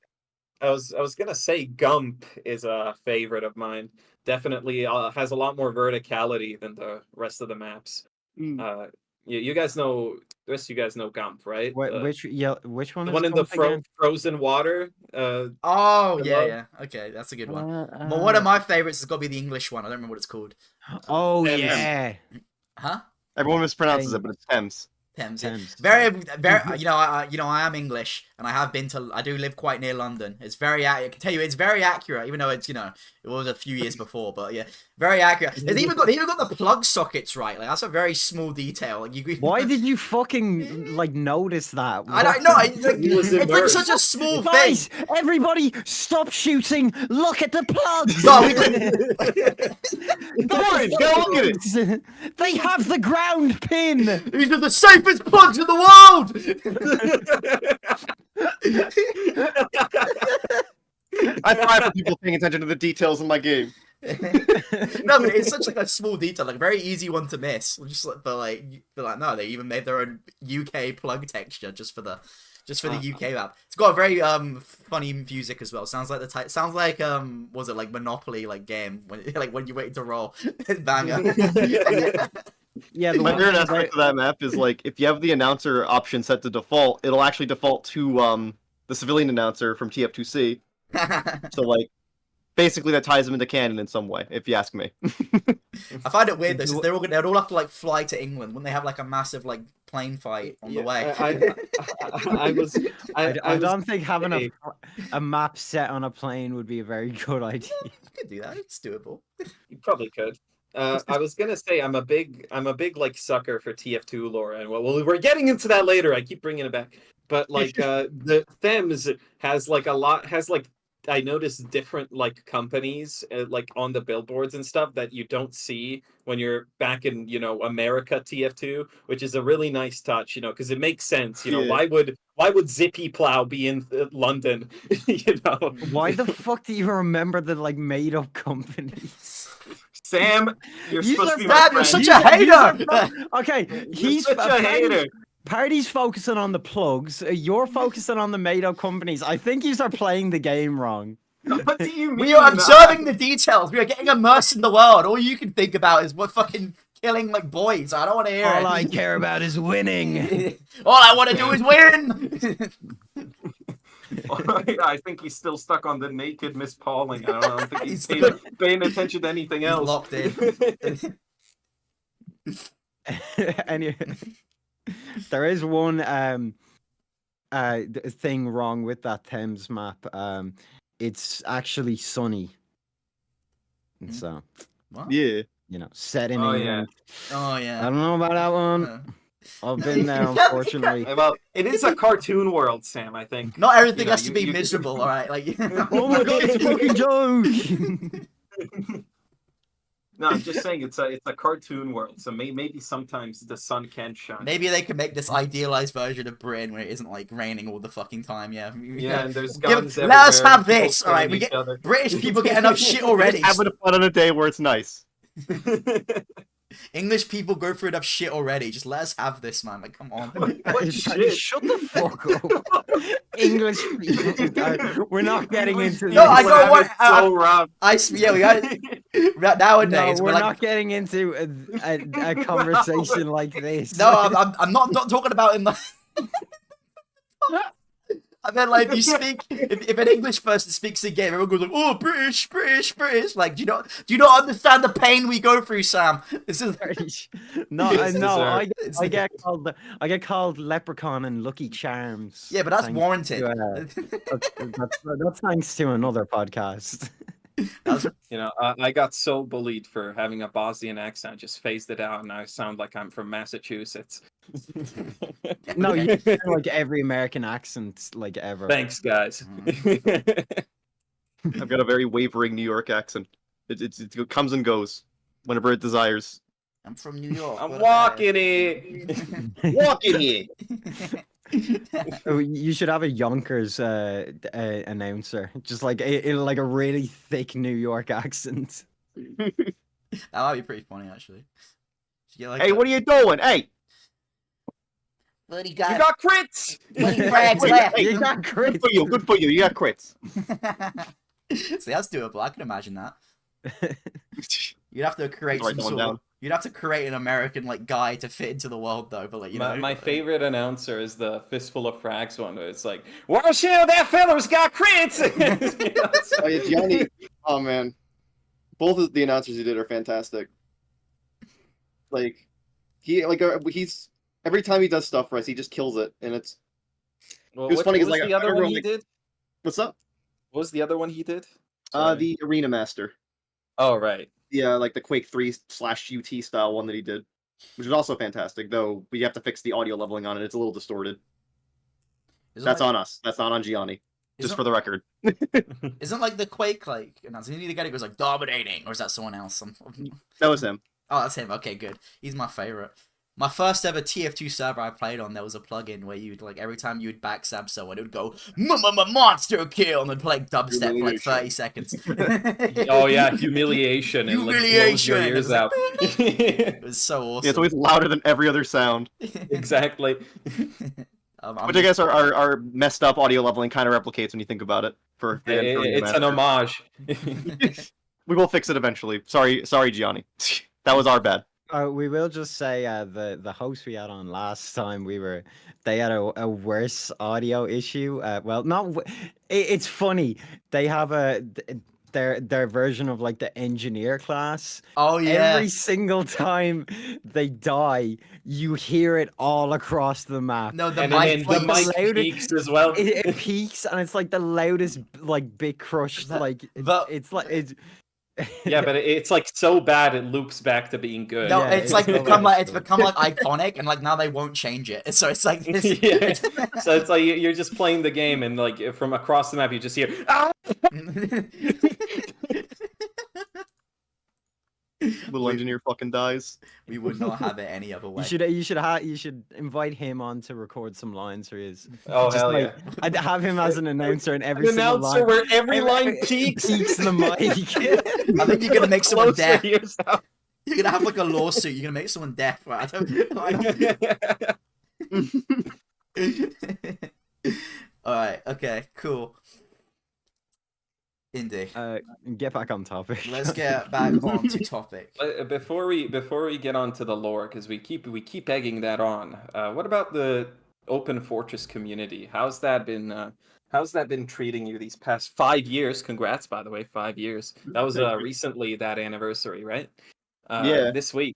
I was gonna say Gump is a favorite of mine. Definitely has a lot more verticality than the rest of the maps. Mm. You guys know. The rest of you guys know Gump, right? Which one The is one in the Gump again? frozen water. Oh, the yeah, love? yeah. Okay, that's a good one. Well, one of my favorites has got to be the English one. I don't remember what it's called. Oh Thames. yeah, Huh? Everyone mispronounces it, but it's Thames. Thames. Thames. Very. I am English, and I have been to. I do live quite near London. It's very. I can tell you, it's very accurate, even though it's it was a few years before, but yeah, very accurate. They even got the plug sockets right. Like that's a very small detail. Like you. Why did you fucking notice that? I don't know. It's like such a small thing. Guys, everybody, stop shooting! Look at the plugs. No, Lauren, go look at it. They have the ground pin. These are the safest plugs in the world. I thrive for people paying attention to the details in my game. No, but it's such like a small detail, like a very easy one to miss. Just like, no, they even made their own UK plug texture just for the UK map. It's got a very funny music as well. Sounds like sounds like was it like Monopoly like game when you wait to roll. Banger. Yeah, My favorite aspect of that map is like if you have the announcer option set to default, it'll actually default to the civilian announcer from TF2C. So like basically that ties them into canon in some way, if you ask me. I find it weird though, since they'd all have to like fly to England. Wouldn't they have like a massive like plane fight on the way? I don't think having a map set on a plane would be a very good idea. You could do that. It's doable. You probably could. I was gonna say I'm a big like sucker for TF2 lore, and well, we're getting into that later. I keep bringing it back, but like the Thames has like I noticed different like companies like on the billboards and stuff that you don't see when you're back in America TF2, which is a really nice touch, because it makes sense. Yeah. Why would Zippy Plow be in London? Why the fuck do you remember the like made up companies? Sam, you're supposed to be Sam, my you're friend. such a hater. Okay, He's such a hater. Party's focusing on the plugs. You're focusing on the made-up companies. I think you are playing the game wrong. What do you mean? We are observing the details. We are getting immersed in the world. All you can think about is what fucking killing like boys. I don't want to hear it. All I care about is winning. All I want to do is win. I think he's still stuck on the naked Miss Pauling. I don't think he's paying attention to anything else. He's locked in. Anyway, there is one thing wrong with that Thames map. It's actually sunny, so What? Yeah. set in Oh, England. Oh yeah. I don't know about that one. I've been there, unfortunately. Well, it is a cartoon world, Sam. I think. Not everything has to be miserable. All right, like. Oh my god, it's a fucking joke. No, I'm just saying it's a cartoon world, so maybe sometimes the sun can shine. Maybe they can make this idealized version of Britain where it isn't like raining all the fucking time. Yeah. Yeah, and there's guns Let us everywhere, have this. people All right, we killing get each other. British people get enough shit already. Having fun on a day where it's nice. English people go through enough shit already. Just let us have this, man. Like, come on. What shit? Shut the fuck up. English people. We're not getting into No, I got one. So rough. Yeah, we got nowadays. No, we're like, not getting into a conversation like this. No, I'm not talking about in the. I mean, like, if you speak, if an English person speaks the game, everyone goes like, "Oh, British, British, British." Like, do you not understand the pain we go through, Sam? This is no. I get called Leprechaun and Lucky Charms. yeah, but that's thanks warranted. That's thanks to another podcast. I got so bullied for having a Bosnian accent. I just phased it out, and I sound like I'm from Massachusetts. No, you sound like every American accent like ever. Thanks, guys. I've got a very wavering New York accent. It comes and goes whenever it desires. I'm from New York. I'm walking it. Walking here. Oh, you should have a Yonkers announcer, just like a really thick New York accent. That might be pretty funny, actually. Hey, what are you doing? Hey, Buddy You got crits. frags left. You got crits. Good for you. You got crits. See, that's doable. I can imagine that. You'd have to create Write some that one sort of You'd have to create an American like guy to fit into the world though, but like you know. My favorite announcer is the Fistful of Frags one, where it's like, "Watch out, that fella's got crits!" You know, so- Oh yeah, Gianni. Oh man, both of the announcers he did are fantastic. Like he's every time he does stuff for us, he just kills it, and it's Well, it was what, funny what because was like the I other remember one I'm he like, did? what's up? What was the other one he did? Sorry. The Arena Master. Oh, right. Yeah, like the Quake 3/UT style one that he did, which is also fantastic. Though we have to fix the audio leveling on it; it's a little distorted. That's on us. That's not on Gianni. Just for the record. Isn't like the Quake like? Isn't he the guy that goes like dominating, or is that someone else? That was him. Oh, that's him. Okay, good. He's my favorite. My first ever TF2 server I played on, there was a plugin where you'd like every time you'd backstab someone, it would go monster kill, and then play like dubstep for like 30 seconds. Oh yeah, humiliation and like blows your ears out. It was so awesome. Yeah, it's always louder than every other sound. Exactly. Which I guess our messed up audio leveling kind of replicates when you think about it. It's an homage. We will fix it eventually. Sorry, Gianni. That was our bad. We will just say the host we had on last time they had a worse audio issue. Well, not it's funny. They have their version of like the engineer class. Oh yeah. Every single time they die, you hear it all across the map. No, the And mic, then the mic peaks as well. It peaks and it's like the loudest like bit crushed. It's like it's. Yeah, but it's like so bad it loops back to being good. No, Yeah, it's like it's become like hilarious. iconic, and like now they won't change it. So it's like this. Yeah. So it's like you're just playing the game, and like from across the map, you just hear. Ah! Little engineer fucking dies. We would not have it any other way. You should invite him on to record some lines for his. Oh Just hell like, yeah! I'd have him as an announcer in every An single announcer line. where every line peaks. Peaks the mic. I think you're gonna make someone Closer deaf. ears out. You're gonna have like a lawsuit. You're gonna make someone deaf. Right? All right. Okay. Cool. Indy. Get back on topic. Let's get back on to topic. Before we get on to the lore, because we keep egging that on. What about the open fortress community? How's that been treating you these past 5 years? Congrats, by the way, 5 years. That was recently that anniversary, right? Yeah. This week.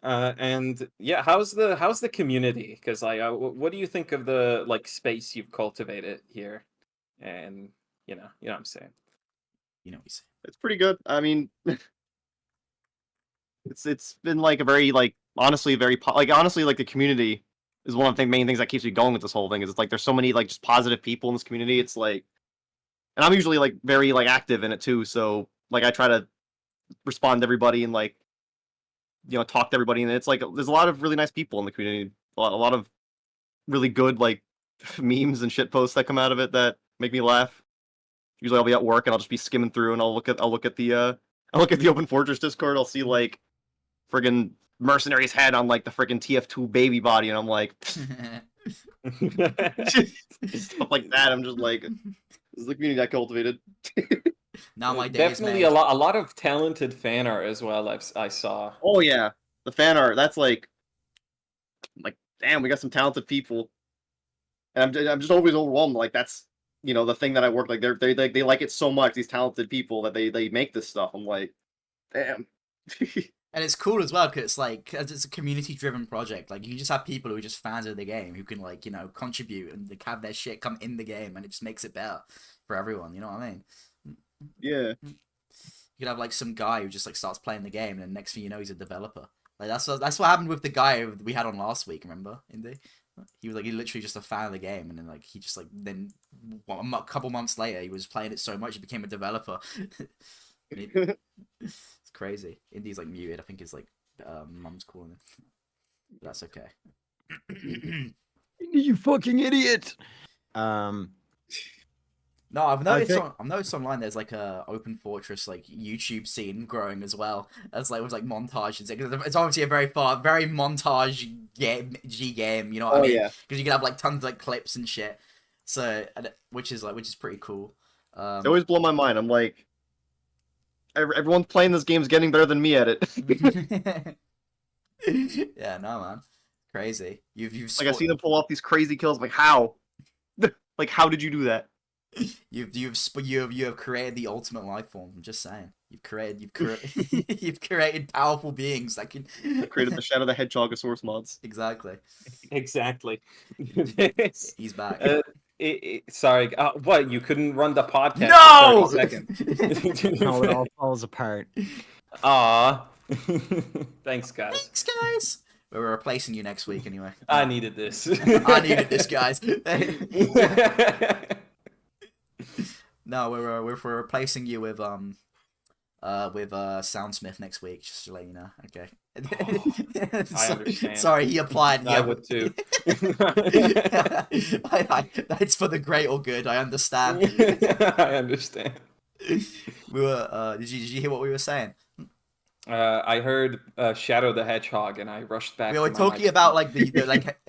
And yeah, how's the community? Because like, what do you think of the like space you've cultivated here? And you know what I'm saying. You know what he's It's pretty good. I mean, it's been like a very like honestly like the community is one of the main things that keeps me going with this whole thing. Is it's like there's so many like just positive people in this community. It's like, and I'm usually like very like active in it too. So like I try to respond to everybody and like talk to everybody. And it's like there's a lot of really nice people in the community. A lot of really good like memes and shit posts that come out of it that make me laugh. Usually I'll be at work and I'll just be skimming through and I'll look at the Open Fortress Discord. I'll see like friggin' Mercenary's head on like the friggin' TF2 baby body, and I'm like stuff like that. I'm just like, this is the community I cultivated. now my day Definitely is made. a lot of talented fan art as well. I saw. Oh yeah, the fan art. That's like damn, we got some talented people, and I'm just always overwhelmed. Like that's the thing that I work like they like it so much. These talented people that they make this stuff. I'm like, damn. And it's cool as well because it's like it's a community-driven project. Like you just have people who are just fans of the game who can like contribute and like, have their shit come in the game, and it just makes it better for everyone. You know what I mean? Yeah. You could have like some guy who just like starts playing the game, and then next thing you know, he's a developer. Like that's what happened with the guy we had on last week. Remember, Indy? He was like he literally just a fan of the game, and then like he just like then a couple months later he was playing it so much he became a developer. It's crazy. Indy's like muted. I think his like mum's calling him. That's okay. You fucking idiot. No, I've noticed. think- I've noticed online there's like a open fortress like YouTube scene growing as well. As like with like montage and stuff. It's obviously a very montage game. You know what I Oh mean? yeah. Because you can have like tons of like clips and shit. So which is pretty cool. They always blow my mind. I'm like, everyone's playing this game's getting better than me at it. Yeah, no man, crazy. You've Like I see them pull off these crazy kills. Like how? Like how did you do that? you have created the ultimate life form. I'm just saying. You've created powerful beings that can I created the Shadow the Hedgehogosaurus mods. exactly. Exactly. He's back. Sorry, what? You couldn't run the podcast No! for 30 seconds. How it all falls apart. Aw. Thanks, guys. Thanks, guys. We're replacing you next week anyway. I needed this. I needed this, guys. No, we're replacing you with Soundsmith next week. Just to let you know. Okay. I understand. Sorry, he applied. I would too. It's for the great or good. I understand. I understand. We were. Did you hear what we were saying? I heard Shadow the Hedgehog, and I rushed back. We were to my talking about microphone. like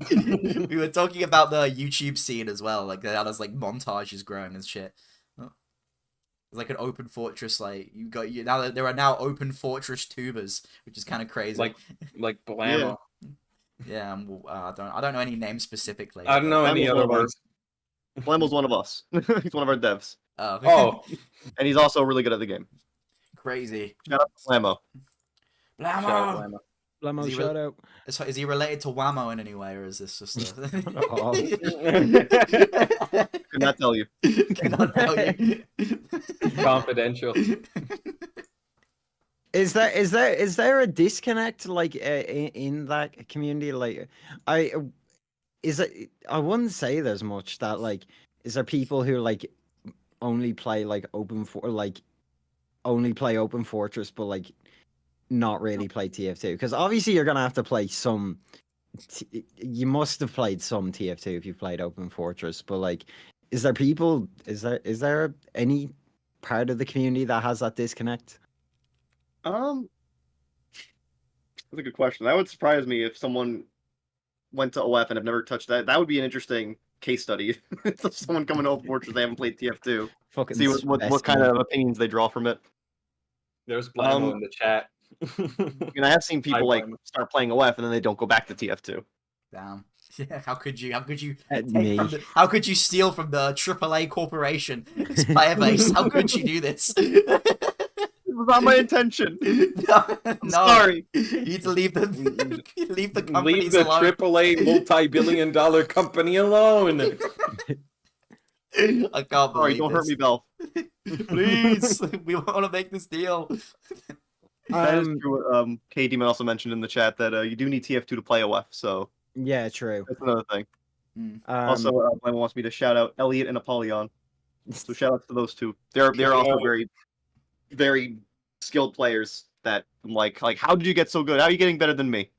the we were talking about the YouTube scene as well, like how there's like montages growing and shit. It's like an open fortress, like now there are now open fortress tubers, which is kind of crazy. Like Blammo. Yeah, I don't know any names specifically. I don't know any Blammo's other one of our- words. Blammo's one of us. He's one of our devs, Oh, and he's also really good at the game. crazy. Shout out to Blammo. shout out Blammo! Blammo. Blamo, Is he shout out. Is he related to Whammo in any way, or is this just a... Oh. Could not tell you. Cannot tell you. Confidential. Is there a disconnect like in that community? Like, I wouldn't say there's much that like. Is there people who like only play like only play Open Fortress, but like not really play TF2? Because obviously you're gonna have to play some. You must have played some TF2 if you've played Open Fortress, but like, is there people? Is there any part of the community that has that disconnect? That's a good question. That would surprise me if someone went to OF and have never touched that. That would be an interesting case study. Someone coming to Open Fortress, they haven't played TF2. Fucking See what kind of opinions they draw from it. There's Blammo in the chat. And I have seen people like Blammo. start playing OF and then they don't go back to TF2. Damn. Yeah, how could you At take me. how could you steal from the AAA corporation player base? How could you do this? It was not my intention. No, I'm sorry. You need to leave the companies Leave the alone. AAA multi-billion-dollar company alone. I can't Sorry, believe don't hurt this. me, Bell. Please, we want to make this deal. That is true. KD also mentioned in the chat that you do need TF2 to play OF, so Yeah, true. that's another thing. Mm. Also, Glenn wants me to shout out Elliot and Apollyon. So shout out to those two. They're also very, very skilled players that I'm like how did you get so good? How are you getting better than me?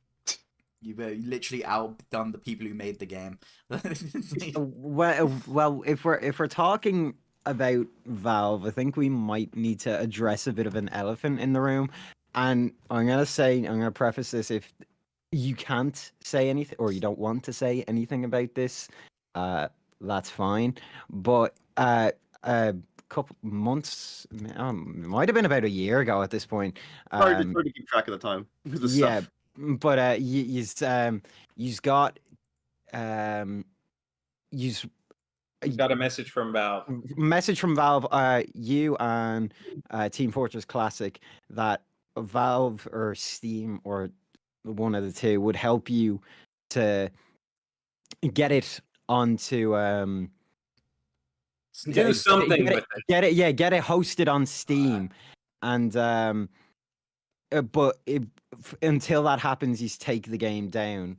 You literally outdone the people who made the game. Well, if we're talking about Valve, I think we might need to address a bit of an elephant in the room. And I'm gonna preface this: if you can't say anything or you don't want to say anything about this, that's fine. But a couple months, it might have been about a year ago at this point. Hard to keep track of the time. With this Yeah, stuff. but you've got you've Got a message from Valve. message from Valve, you and Team Fortress Classic, that Valve or Steam or one of the two would help you to get it onto Do something with it. get it hosted on Steam, and but until that happens, you take the game down.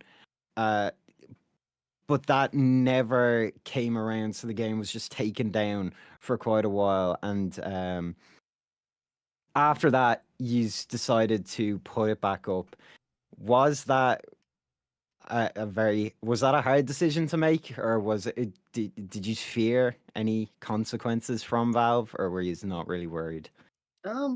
But that never came around, so the game was just taken down for quite a while. And after that, you decided to put it back up. Was that was that a hard decision to make, or was it? Did you fear any consequences from Valve, or were you not really worried? I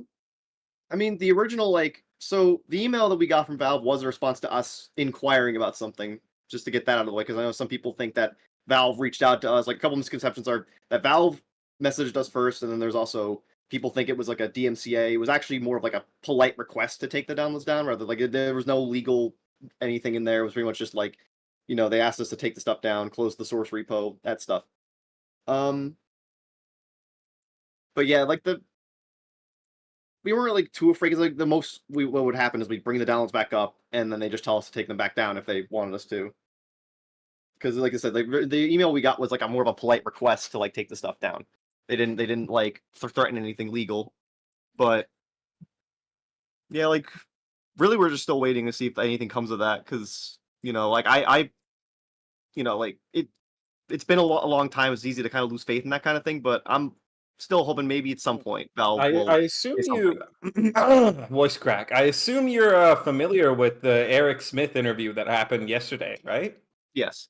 mean, the original so the email that we got from Valve was a response to us inquiring about something. Just to get that out of the way, because I know some people think that Valve reached out to us. Like, a couple misconceptions are that Valve messaged us first, and then there's also people think it was like a DMCA. It was actually more of like a polite request to take the downloads down, rather like there was no legal anything in there. It was pretty much just like, they asked us to take the stuff down, close the source repo, that stuff. But yeah, like we weren't like too afraid, because like the most what would happen is we'd bring the downloads back up, and then they just tell us to take them back down if they wanted us to. Because like I said, the email we got was like a more of a polite request to like take the stuff down. They didn't like threaten anything legal, but yeah, like really we're just still waiting to see if anything comes of that. Because like like it's been a long time. It's easy to kind of lose faith in that kind of thing, but I'm still hoping maybe at some point Valve will. I assume say you voice crack. I assume you're familiar with the Eric Smith interview that happened yesterday, right? Yes.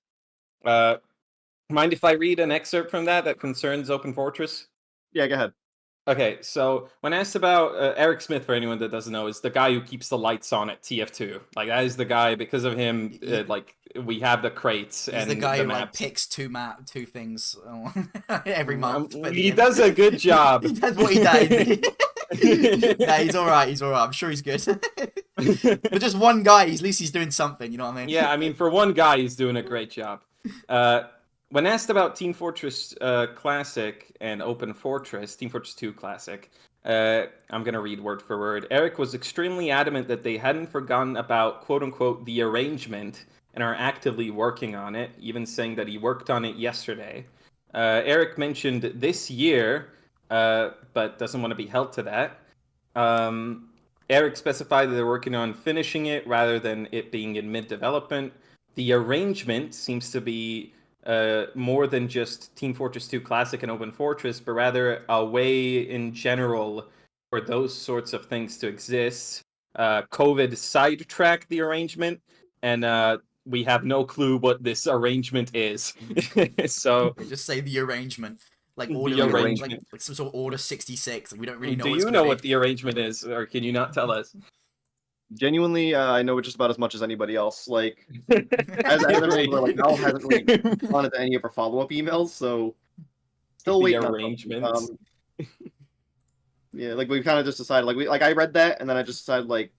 Mind if I read an excerpt from that concerns Open Fortress? Yeah, go ahead. Okay, so when asked about Eric Smith, for anyone that doesn't know, is the guy who keeps the lights on at TF2. Like, that is the guy, because of him, like, we have the crates He's and the guy who like maps. picks two things every month. He does a good job. He does what he does. Nah, he's alright, I'm sure he's good. But just one guy, at least he's doing something, you know what I mean? Yeah, I mean, for one guy, he's doing a great job. When asked about Team Fortress Classic and Open Fortress, Team Fortress 2 Classic, I'm going to read word for word. Eric was extremely adamant that they hadn't forgotten about, quote-unquote, the arrangement and are actively working on it, even saying that he worked on it yesterday. Eric mentioned this year, but doesn't want to be held to that. Eric specified that they're working on finishing it rather than it being in mid-development. The arrangement seems to be more than just Team Fortress 2 Classic and Open Fortress, but rather a way in general for those sorts of things to exist. COVID sidetracked the arrangement, and we have no clue what this arrangement is. So just say the arrangement. Like order, the arrangement. like some sort of order 66. We don't really know. Do you know what the arrangement is, or can you not tell us? Genuinely, I know just about as much as anybody else. Like, as everyone's aware, like Val hasn't really responded to any of our follow-up emails, so still The waiting. arrangement. Yeah, like we kind of just decided, like I read that, and then I just decided like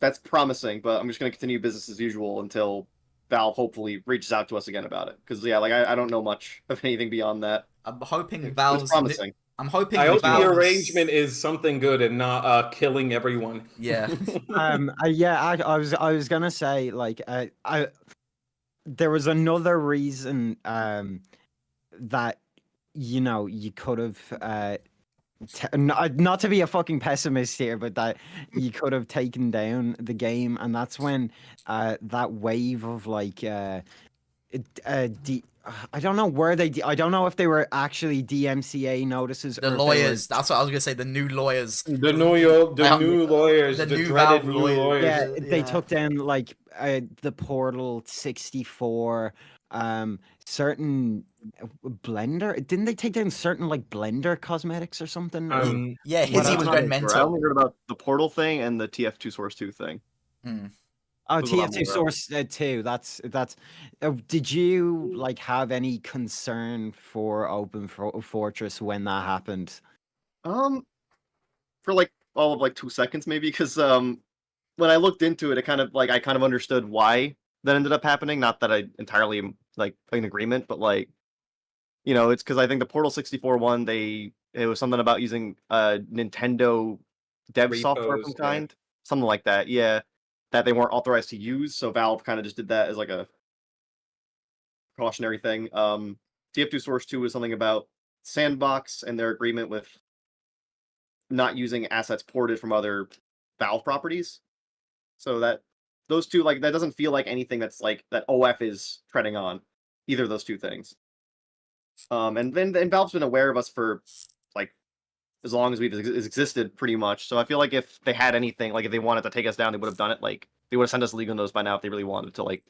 that's promising, but I'm just gonna continue business as usual until Valve hopefully reaches out to us again about it. Because yeah, like I don't know much of anything beyond that. I'm hoping It's Valve's promising. I'm hoping I hope Valve's... the arrangement is something good and not killing everyone. Yeah. I was gonna say, like, there was another reason that you could have not to be a fucking pessimist here, but that you could have taken down the game, and that's when that wave of like I don't know where I don't know if they were actually DMCA notices. The lawyers. That's what I was gonna say. The new lawyers. The new lawyers. The new dreaded Valve new lawyers. lawyers. Yeah, they took down like the Portal 64, certain Blender. Didn't they take down certain like Blender cosmetics or something? Yeah, What Hizzy was I'm going not sure. I mental. only heard about the Portal thing and the TF2 Source 2 thing. Oh, Those are what I'm TF2 aware of. Source 2. That's. Did you like have any concern for Open Fortress when that happened? For like all of like 2 seconds maybe, because when I looked into it, I kind of understood why that ended up happening. Not that I entirely am like in agreement, but like it's because I think the Portal 64 one, it was something about using Nintendo dev software of some Repos, yeah. kind, something like that. Yeah, that they weren't authorized to use, so Valve kind of just did that as like a cautionary thing. TF2 Source 2 was something about Sandbox and their agreement with not using assets ported from other Valve properties. So that those two, like, that doesn't feel like anything that's like that OF is treading on, either of those two things. And Valve's been aware of us for like as long as we've existed, pretty much. So I feel like if they had anything, like if they wanted to take us down, they would have done it. Like they would have sent us legal notice by now if they really wanted to like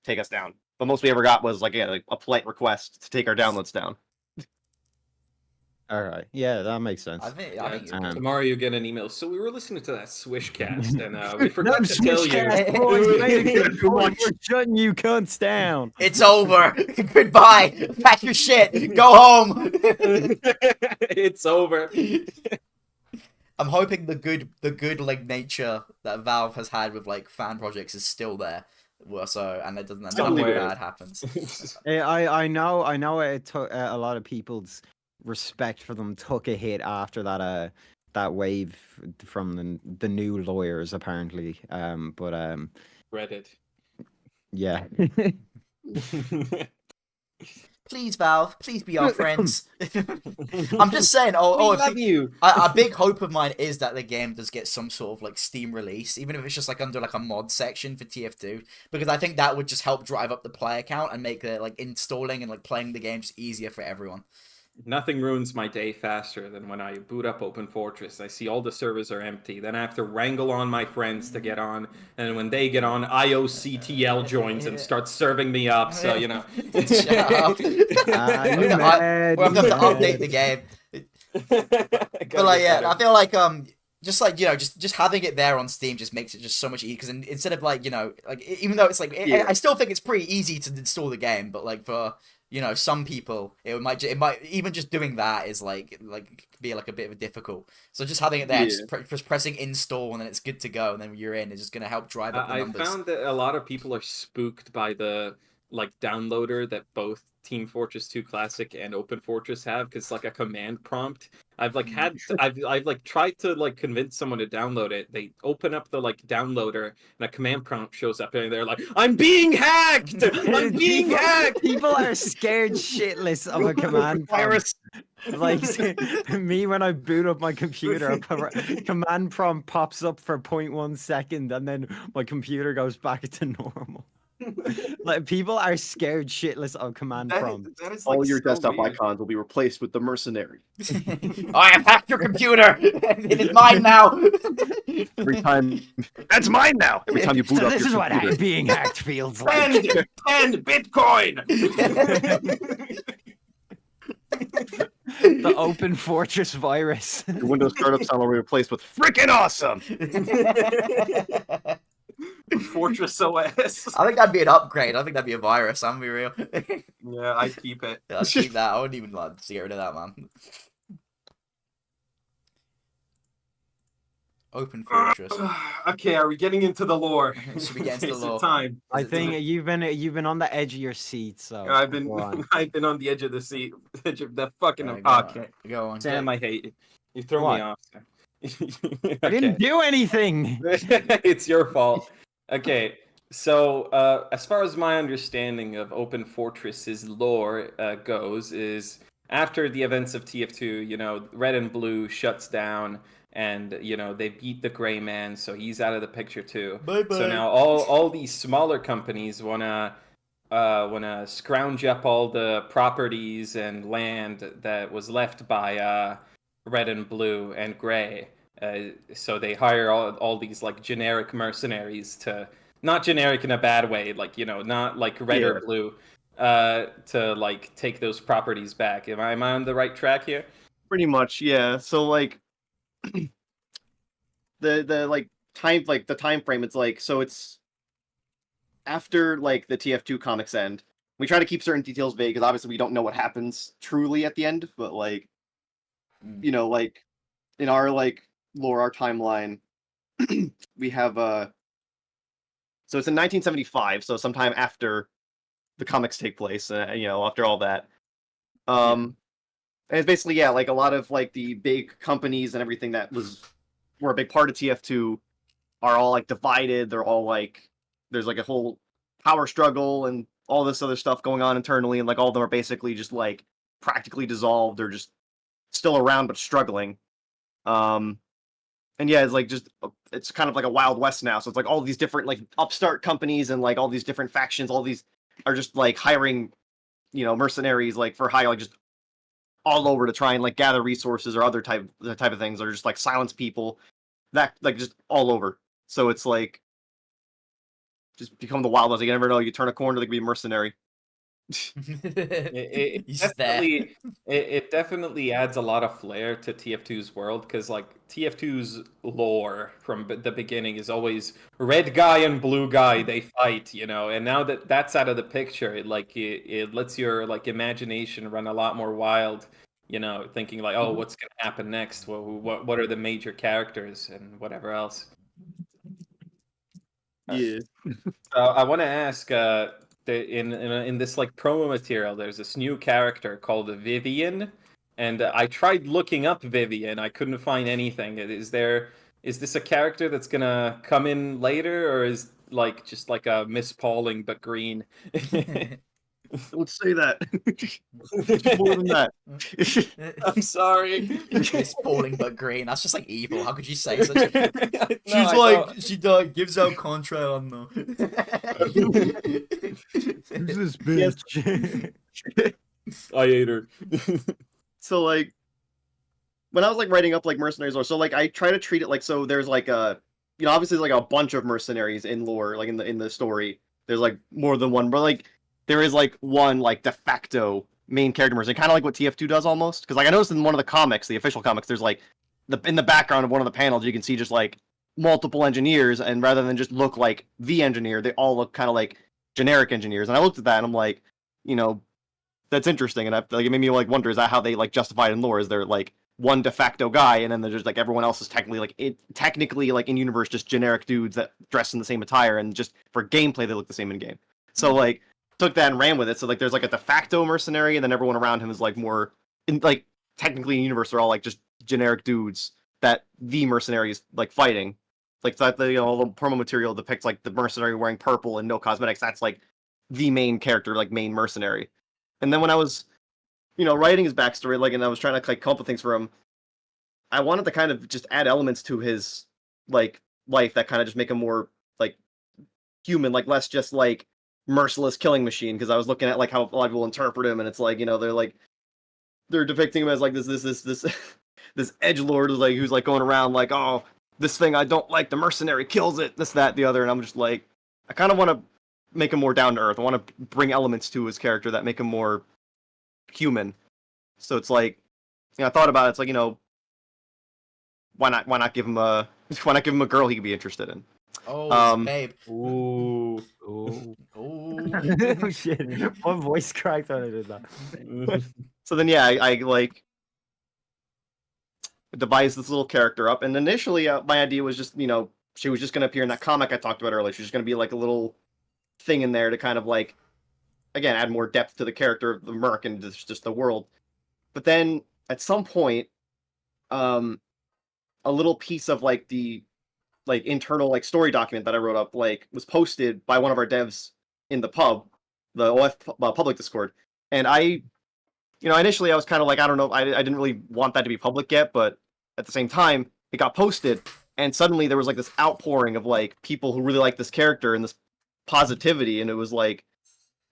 take us down. But most we ever got was like a polite request to take our downloads down. All right. Yeah, that makes sense. I think you're Um, good. Tomorrow you get an email. So we were listening to that Swishcast, and we No, forgot to tell you. Swishcast, boys, made a good Too point. much. We're shutting you cunts down. It's over. Goodbye. Pack your shit. Go home. It's over. I'm hoping the good like nature that Valve has had with like fan projects is still there. Well, so and it doesn't nothing Somewhere. bad happens. I know it took a lot of people's respect for them took a hit after that wave from the new lawyers apparently. But Reddit. yeah. Please, Valve, please be our friends. I'm just saying. We love you. A big hope of mine is that the game does get some sort of like Steam release, even if it's just like under like a mod section for TF2, because I think that would just help drive up the player count and make the like installing and like playing the game just easier for everyone. Nothing ruins my day faster than when I boot up Open Fortress. I see all the servers are empty. Then I have to wrangle on my friends to get on. And when they get on, IOCTL joins and starts serving me up. So, you know. Shut up. You We'll mad, have to you update mad. the game. But But like, yeah, I feel like just like just having it there on Steam just makes it just so much easier. Because instead of like like even though it's like Yeah. I still think it's pretty easy to install the game, but like for some people it might even just doing that is like be like a bit of a difficult. So just having it there, just pressing install and then it's good to go, and then you're in is just gonna help drive up the I numbers. found that a lot of people are spooked by the like downloader that both Team Fortress 2 Classic and Open Fortress have, because it's like a command prompt. I've like tried to like convince someone to download it. They open up the like downloader and a command prompt shows up and they're like, "I'm being hacked! I'm being hacked!" People are scared shitless of a command prompt. Like me when I boot up my computer, a command prompt pops up for 0.1 second and then my computer goes back to normal. Like people are scared shitless of command prompts. That is All like your so desktop weird. icons will be replaced with the mercenary. I have hacked your computer. It is mine now. Every time, that's mine now. Every time you boot So up this your is what computer. being hacked feels like. 10 Bitcoin! The Open Fortress virus. Your Windows startup sound will be replaced with freaking awesome. Fortress OS. I think that'd be an upgrade. I think that'd be a virus. I'm gonna be real. Yeah, I'd keep it. I'd keep that. I wouldn't even like to get rid of that, man. Open Fortress. Okay, are we getting into the lore? Should we get into the Is it lore? time? I Is it think time? you've been on the edge of your seat, so I've been go on. I've been on the edge of the seat, edge of the fucking Go on. okay. Go on. Sam, I hate you. You throw What? me off. I didn't do anything. It's your fault. Okay, so as far as my understanding of Open Fortress's lore goes, is after the events of TF2, Red and Blue shuts down, and they beat the Gray Man, so he's out of the picture too. Bye-bye. So now all these smaller companies wanna scrounge up all the properties and land that was left by Red and Blue and Gray. So they hire all these like generic mercenaries to, not generic in a bad way, like not like Red or Blue, to like take those properties back. Am I on the right track here? Pretty much, yeah. So like the like the time frame, it's like, so it's after like the TF2 comics end. We try to keep certain details vague because obviously we don't know what happens truly at the end, but like like in our like lore, our timeline, we have so it's in 1975, so sometime after the comics take place, after all that. And it's basically, yeah, like a lot of like the big companies and everything that were a big part of TF2 are all like divided. They're all like, there's like a whole power struggle and all this other stuff going on internally, and like all of them are basically just like practically dissolved. They're just still around but struggling. And yeah, it's like it's kind of like a Wild West now. So it's like all these different like upstart companies and like all these different factions. All these are just like hiring, mercenaries like for hire, like just all over to try and like gather resources or other type of things, or just like silence people, that like just all over. So it's like just become the Wild West. You never know. You turn a corner, they could be a mercenary. It He's just there. it definitely adds a lot of flair to TF2's world because like TF2's lore from the beginning is always red guy and blue guy they fight, you know, and now that that's out of the picture, it lets your like imagination run a lot more wild, you know, thinking like, oh, what's gonna happen next? What are the major characters and whatever else. Yeah. I want to ask, in this like promo material, there's this new character called Vivian, and I tried looking up Vivian. I couldn't find anything. Is this a character that's gonna come in later, or is like just like a Miss Pauling but green? Don't say that. It's more than that. I'm sorry. Miss Pauling but green. That's just like evil. How could you say such? She gives out contrail on the. Who's this Yes. bitch? I hate her. So like, when I was like writing up like mercenaries lore, so like I try to treat it like, so there's like obviously there's like a bunch of mercenaries in lore, like in the story. There's like more than one, but like there is like one like de facto main character mercenary, kind of like what TF2 does almost. Because like I noticed in one of the comics, the official comics, there's like in the background of one of the panels, you can see just like multiple engineers, and rather than just look like the engineer, they all look kind of like generic engineers. And I looked at that and I'm like, that's interesting, and like it made me like wonder, is that how they like justify it in lore? Is there like one de facto guy, and then there's like everyone else is technically like in universe just generic dudes that dress in the same attire, and just for gameplay they look the same in game. So like took that and ran with it. So like there's like a de facto mercenary, and then everyone around him is like more in like technically in universe they're all like just generic dudes that the mercenary is like fighting. Like that the the promo material depicts like the mercenary wearing purple and no cosmetics. That's like the main character, like main mercenary. And then when I was, writing his backstory, like, and I was trying to like come up with things for him, I wanted to kind of just add elements to his like life that kind of just make him more like human, like less just like merciless killing machine. Because I was looking at like how a lot of people interpret him, and it's like they're depicting him as like this this edgelord like who's like going around like, oh, this thing I don't like, the mercenary kills it, this, that, the other, and I'm just like, I kind of want to make him more down to earth. I want to bring elements to his character that make him more human. So it's like, I thought about it. It's like, why not give him a girl he could be interested in? Oh, babe. Ooh. Oh. Ooh. Oh shit! My voice cracked when I did that. So then, yeah, I like devised this little character up, and initially my idea was just, she was just going to appear in that comic I talked about earlier. She's just going to be like a little thing in there to kind of like, again, add more depth to the character of the Merc and just the world. But then at some point, a little piece of like the like internal like story document that I wrote up like was posted by one of our devs in the OF public Discord, and I, initially I was kind of like, I don't know, I didn't really want that to be public yet, but at the same time it got posted, and suddenly there was like this outpouring of like people who really like this character and this positivity, and it was like,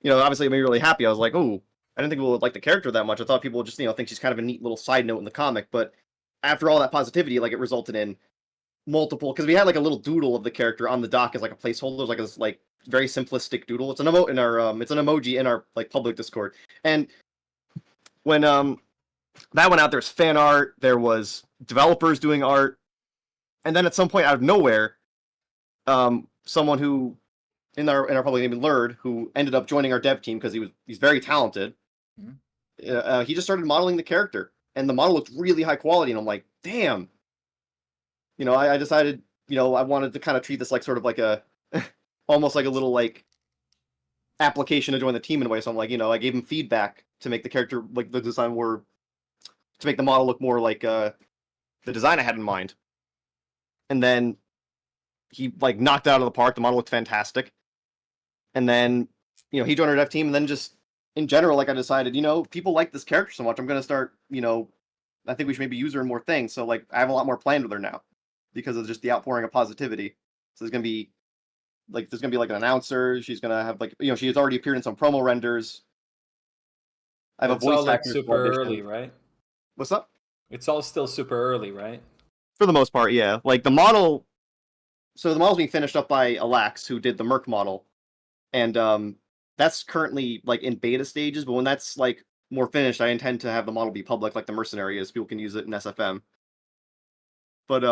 obviously it made me really happy. I was like, oh, I didn't think people would like the character that much. I thought people would just, think she's kind of a neat little side note in the comic. But after all that positivity, like it resulted in multiple, because we had like a little doodle of the character on the dock as like a placeholder. It was like this like very simplistic doodle. It's an emote in our it's an emoji in our like public Discord. And when that went out, there's fan art, there was developers doing art, and then at some point out of nowhere, someone who in our public named Lurd, who ended up joining our dev team because he's very talented. Mm-hmm. He just started modeling the character, and the model looked really high quality, and I'm like, damn. I decided, I wanted to kind of treat this like sort of like a almost like a little like application to join the team in a way. So I'm like, I gave him feedback to make the character like the design to make the model look more like the design I had in mind. And then he like knocked it out of the park. The model looked fantastic. And then, he joined our dev team, and then just in general, like I decided, people like this character so much, I'm going to start, I think we should maybe use her in more things. So like I have a lot more planned with her now because of just the outpouring of positivity. So there's going to be like an announcer. She's going to have like, she has already appeared in some promo renders. I have It's a voice all like actor super audition. early, right? What's up? It's all still super early, right? For the most part, yeah. Like the model, so the model's being finished up by Alax, who did the Merc model. And that's currently like in beta stages. But when that's like more finished, I intend to have the model be public, like the Mercenary is. People can use it in SFM. But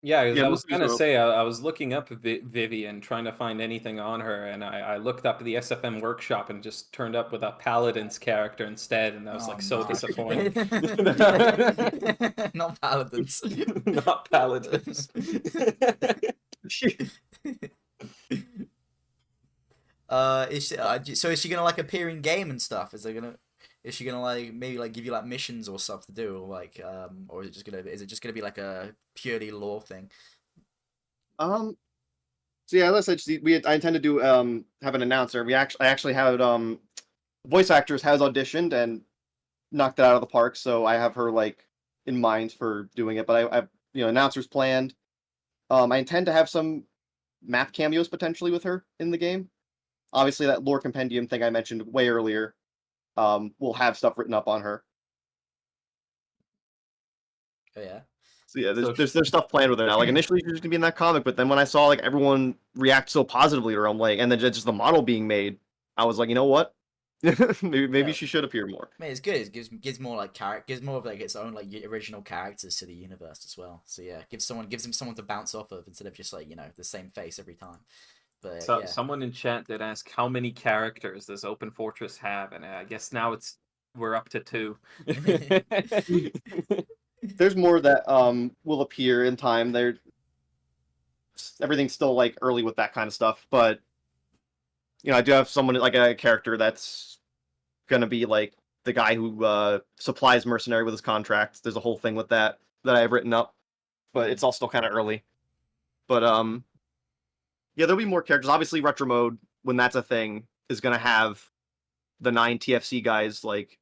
Yeah, 'cause yeah, I we'll was see. gonna say I was looking up Vivian, trying to find anything on her, and I looked up the SFM workshop and just turned up with a Paladin's character instead, and I was Oh, like so no. disappointed. Not paladins. Not Paladins. So is she gonna like appear in game and stuff? Is she gonna like maybe like give you like missions or stuff to do, or like or is it just gonna be like a purely lore thing? So yeah, let's say I intend to do have an announcer. I actually had voice actress has auditioned and knocked it out of the park, so I have her like in mind for doing it. But I announcers planned. I intend to have some map cameos potentially with her in the game. Obviously, that lore compendium thing I mentioned way earlier. Will have stuff written up on her. Oh yeah. So yeah, So there's stuff planned with her now. Like initially she was gonna be in that comic, but then when I saw like everyone react so positively to her, I'm like, and then just the model being made, I was like, you know what? maybe Yeah. she should appear more. I mean, it's good. It gives more like gives more of like its own like original characters to the universe as well. So yeah, gives him someone to bounce off of instead of just like the same face every time. But So yeah. someone in chat did ask how many characters does Open Fortress have, and I guess now we're up to 2. There's more that will appear in time. Everything's still like early with that kind of stuff, but I do have someone like a character that's gonna be like the guy who supplies Mercenary with his contract. There's a whole thing with that I have written up, but it's all still kind of early. But yeah, there'll be more characters. Obviously, Retro Mode, when that's a thing, is gonna have the 9 TFC guys like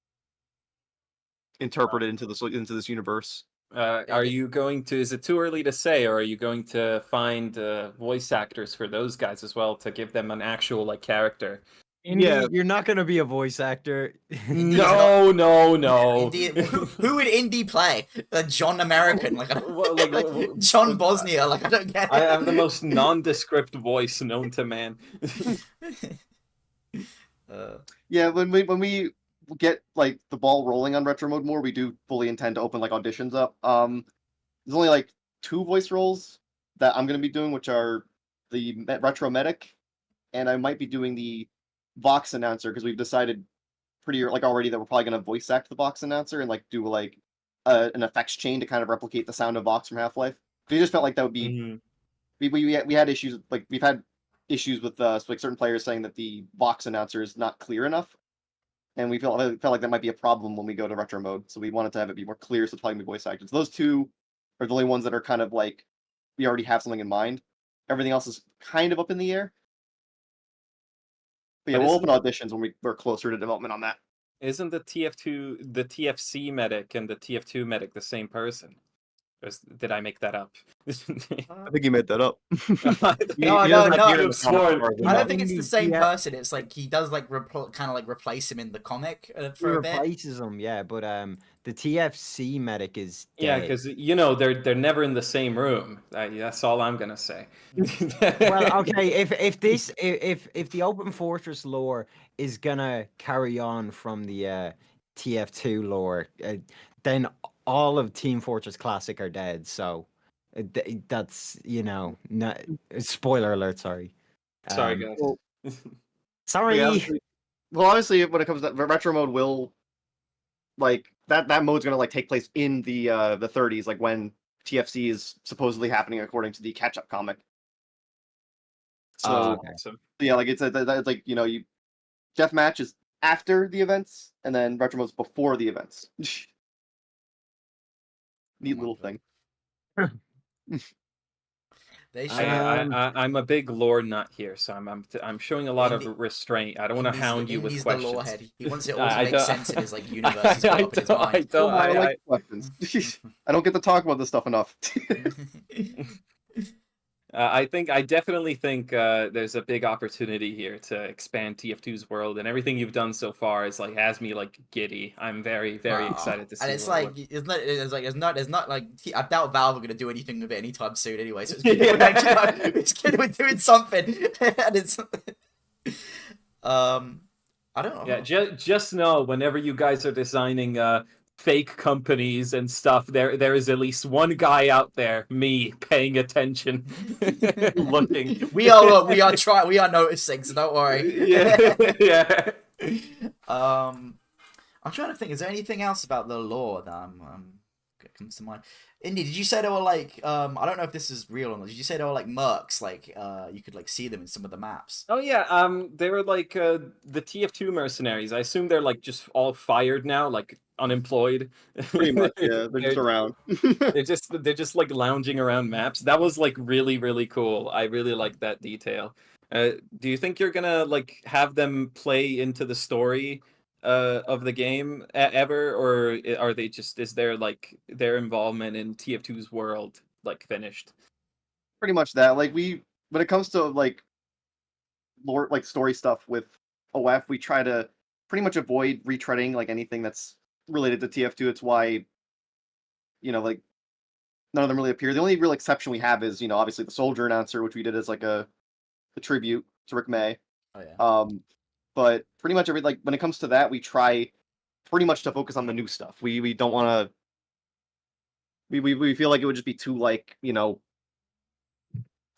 interpreted into this universe. Are you going to? Is it too early to say, or are you going to find voice actors for those guys as well to give them an actual like character? Indy, you're not gonna be a voice actor. No. Indy, who would Indy play? John American, like, John Bosnia, like I don't get it. I have the most nondescript voice known to man. Yeah, when we get like the ball rolling on Retro Mode more, we do fully intend to open like auditions up. There's only like 2 voice roles that I'm gonna be doing, which are the Retro Medic, and I might be doing the Vox announcer because we've decided already that we're probably gonna voice act the Vox announcer and like do like an effects chain to kind of replicate the sound of Vox from Half-Life. We just felt like that would be we had issues like we've had issues with like certain players saying that the Vox announcer is not clear enough, and we felt like that might be a problem when we go to Retro Mode. So we wanted to have it be more clear, so it's probably gonna be voice acted. So those 2 are the only ones that are kind of like we already have something in mind. Everything else is kind of up in the air. But yeah, we'll open auditions when we're closer to development on that. Isn't the TFC medic and the TF2 medic the same person? Or did I make that up? I think you made that up. No. I don't think it's the same Yeah. person. It's like he does like kind of like replace him in the comic for a bit. Replaces him, yeah, but the TFC medic is dead. Yeah, because they're never in the same room. That's all I'm gonna say. Well, okay, if the Open Fortress lore is gonna carry on from the TF2 lore, then all of Team Fortress Classic are dead. So that's not spoiler alert. Sorry. Sorry, guys. Sorry. Yeah, obviously, when it comes to Retro Mode, will like that mode's gonna like take place in the 30s, like when TFC is supposedly happening according to the catch-up comic. So Awesome. yeah, like it's like you deathmatch is after the events, and then Retro Mode's before the events. Neat little thing. They should. I'm a big lore nut here, so I'm showing a lot of restraint. I don't want to hound you with Indy's questions. the lore head. He wants it all to make sense in his like universe. He's got up in his mind. I like questions. I don't get to talk about this stuff enough. I definitely think there's a big opportunity here to expand TF2's world, and everything you've done so far is like has me like giddy. I'm very excited to see. And it's like it's not like I doubt Valve are gonna do anything with it anytime soon anyway. So it's good we're doing something, and it's. I don't know. Yeah, just know whenever you guys are designing fake companies and stuff, there is at least one guy out there, me, paying attention, looking. We are trying. We are noticing. So don't worry. Yeah, yeah. I'm trying to think. Is there anything else about the lore that comes to mind? Indy, did you say there were like I don't know if this is real or not. Did you say there were like mercs? Like you could like see them in some of the maps. Oh yeah, they were like the TF2 mercenaries. I assume they're like just all fired now, like unemployed. Pretty much, yeah. They're just around. they're just like lounging around maps. That was like really really cool. I really like that detail. Do you think you're gonna like have them play into the story of the game ever, or are they just is their like their involvement in TF2's world like finished? Pretty much that. Like when it comes to like lore, like story stuff with OF, we try to pretty much avoid retreading like anything that's related to TF2. It's why, like none of them really appear. The only real exception we have is, obviously the soldier announcer, which we did as like a tribute to Rick May. Oh yeah. But pretty much like when it comes to that, we try pretty much to focus on the new stuff. We don't want to. We feel like it would just be too like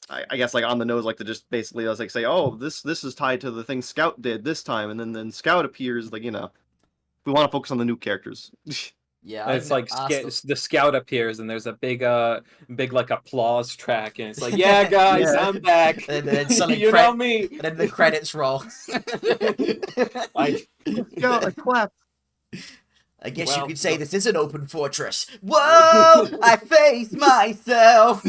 I guess like on the nose, like to just basically like say, oh, this is tied to the thing Scout did this time, and then Scout appears. Like we want to focus on the new characters. Yeah, It's like the scout appears and there's a big like applause track and it's like, yeah guys, Yeah. I'm back. And then suddenly you know me. And then the credits roll. I clap. I guess you Well, could say this is an open fortress. Whoa! I face myself.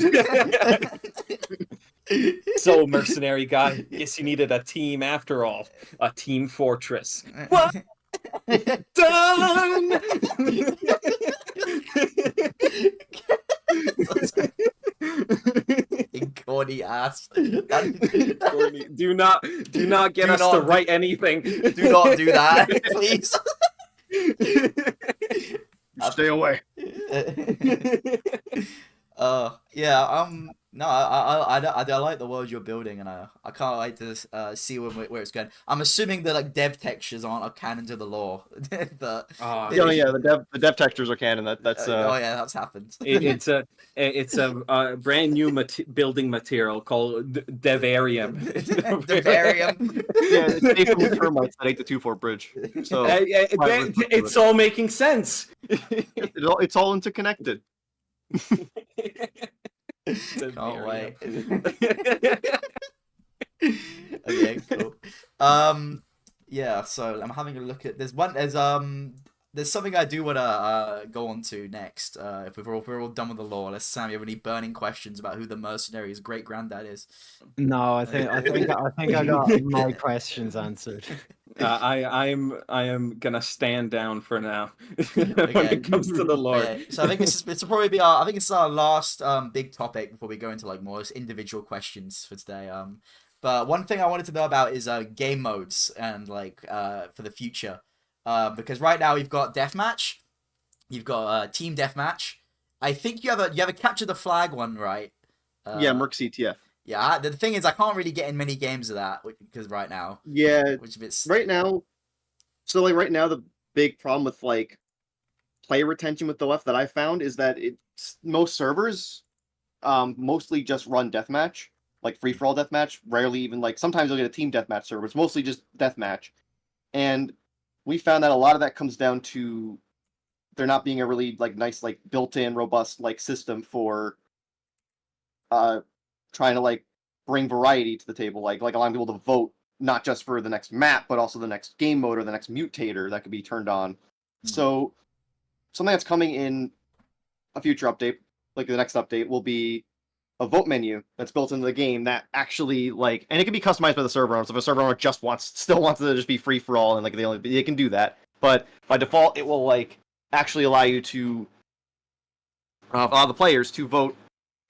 So mercenary guy, guess you needed a team after all. A team fortress. What? Done. Corny ass. Corny. Do not get us to write anything. Do not do that, please. Stay away. Yeah. No, I like the world you're building, and I can't wait to see where it's going. I'm assuming the like dev textures aren't canon to the lore. But the dev textures are canon. That's oh yeah, that's happened. It's a brand new building material called Devarium. Devarium. Yeah, it's made from the termites that ate the 2-4 bridge. So it's all making sense. It's all interconnected. Can't wait. Okay, cool. Yeah, so I'm having a look at there's something I do want to go on to next. If we're all done with the lore, let's Sam, you have any burning questions about who the mercenary's great granddad is? No, I think I got my questions answered. I am gonna stand down for now when Okay. it comes to the lore. Okay, so I think this will probably be our last big topic before we go into like more individual questions for today. But one thing I wanted to know about is game modes and like for the future. Because right now you've got deathmatch, you've got team deathmatch. I think you have a capture the flag one, right? Yeah, Merc CTF. Yeah, the thing is, I can't really get in many games of that because right now. Yeah, which a bit... right now. So like right now, the big problem with like player retention with the left that I found is that most servers, mostly just run deathmatch, like free for all deathmatch. Rarely even like sometimes you'll get a team deathmatch server. It's mostly just deathmatch, and we found that a lot of that comes down to there not being a really like nice like built-in robust like system for trying to like bring variety to the table, like allowing people to vote not just for the next map but also the next game mode or the next mutator that could be turned on. So something that's coming in a future update, like the next update, will be a vote menu that's built into the game that actually like, and it can be customized by the server owner. So if a server owner still wants it to just be free for all, and like they can do that, but by default it will like actually allow you to allow the players to vote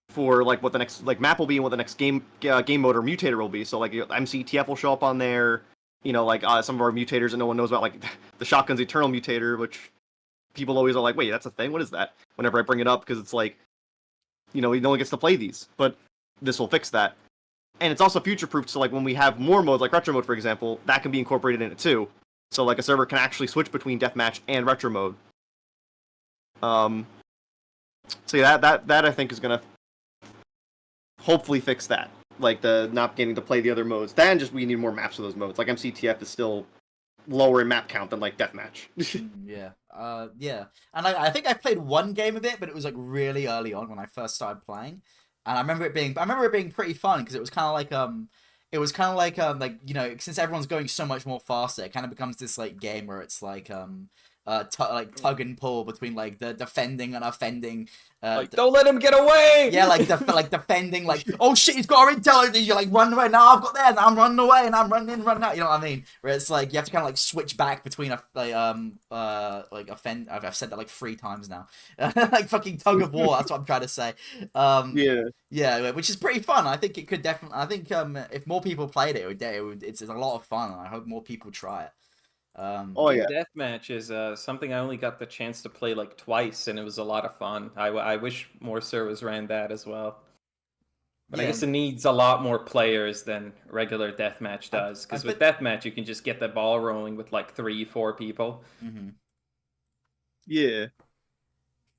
for like what the next like map will be and what the next game mode or mutator will be. So like MCTF will show up on there, like some of our mutators that no one knows about, like the Shotgun's Eternal mutator, which people always are like, wait, that's a thing? What is that? Whenever I bring it up, because it's like, no one gets to play these, but this will fix that. And it's also future-proof, so like when we have more modes, like retro mode, for example, that can be incorporated in it too. So like a server can actually switch between deathmatch and retro mode. So yeah, that I think is gonna hopefully fix that. Like the not getting to play the other modes. Then just we need more maps for those modes. Like MCTF is still lower in map count than like deathmatch. Yeah. Yeah. And I think I played one game of it, but it was like really early on when I first started playing. And I remember it being pretty fun because it was kind of like you know, since everyone's going so much more faster, it kind of becomes this like game where it's like like tug and pull between like the defending and offending. Like, don't let him get away. Yeah, like defending, like, oh shit, he's got our intel. You're like, run away. Now I've got there. Now I'm running away, and I'm running in, running out. You know what I mean? Where it's like you have to kind of like switch back between like offend. I've said that like 3 times now. Like fucking tug of war. That's what I'm trying to say. Yeah. Yeah, which is pretty fun. I think it could definitely. I think if more people played it, it's a lot of fun, and I hope more people try it. Oh yeah. Deathmatch is something I only got the chance to play like twice, and it was a lot of fun. I wish more servers ran that as well. But I Yeah. guess it needs a lot more players than regular deathmatch does. Because with deathmatch, you can just get the ball rolling with like 3-4 people. Mm-hmm. Yeah.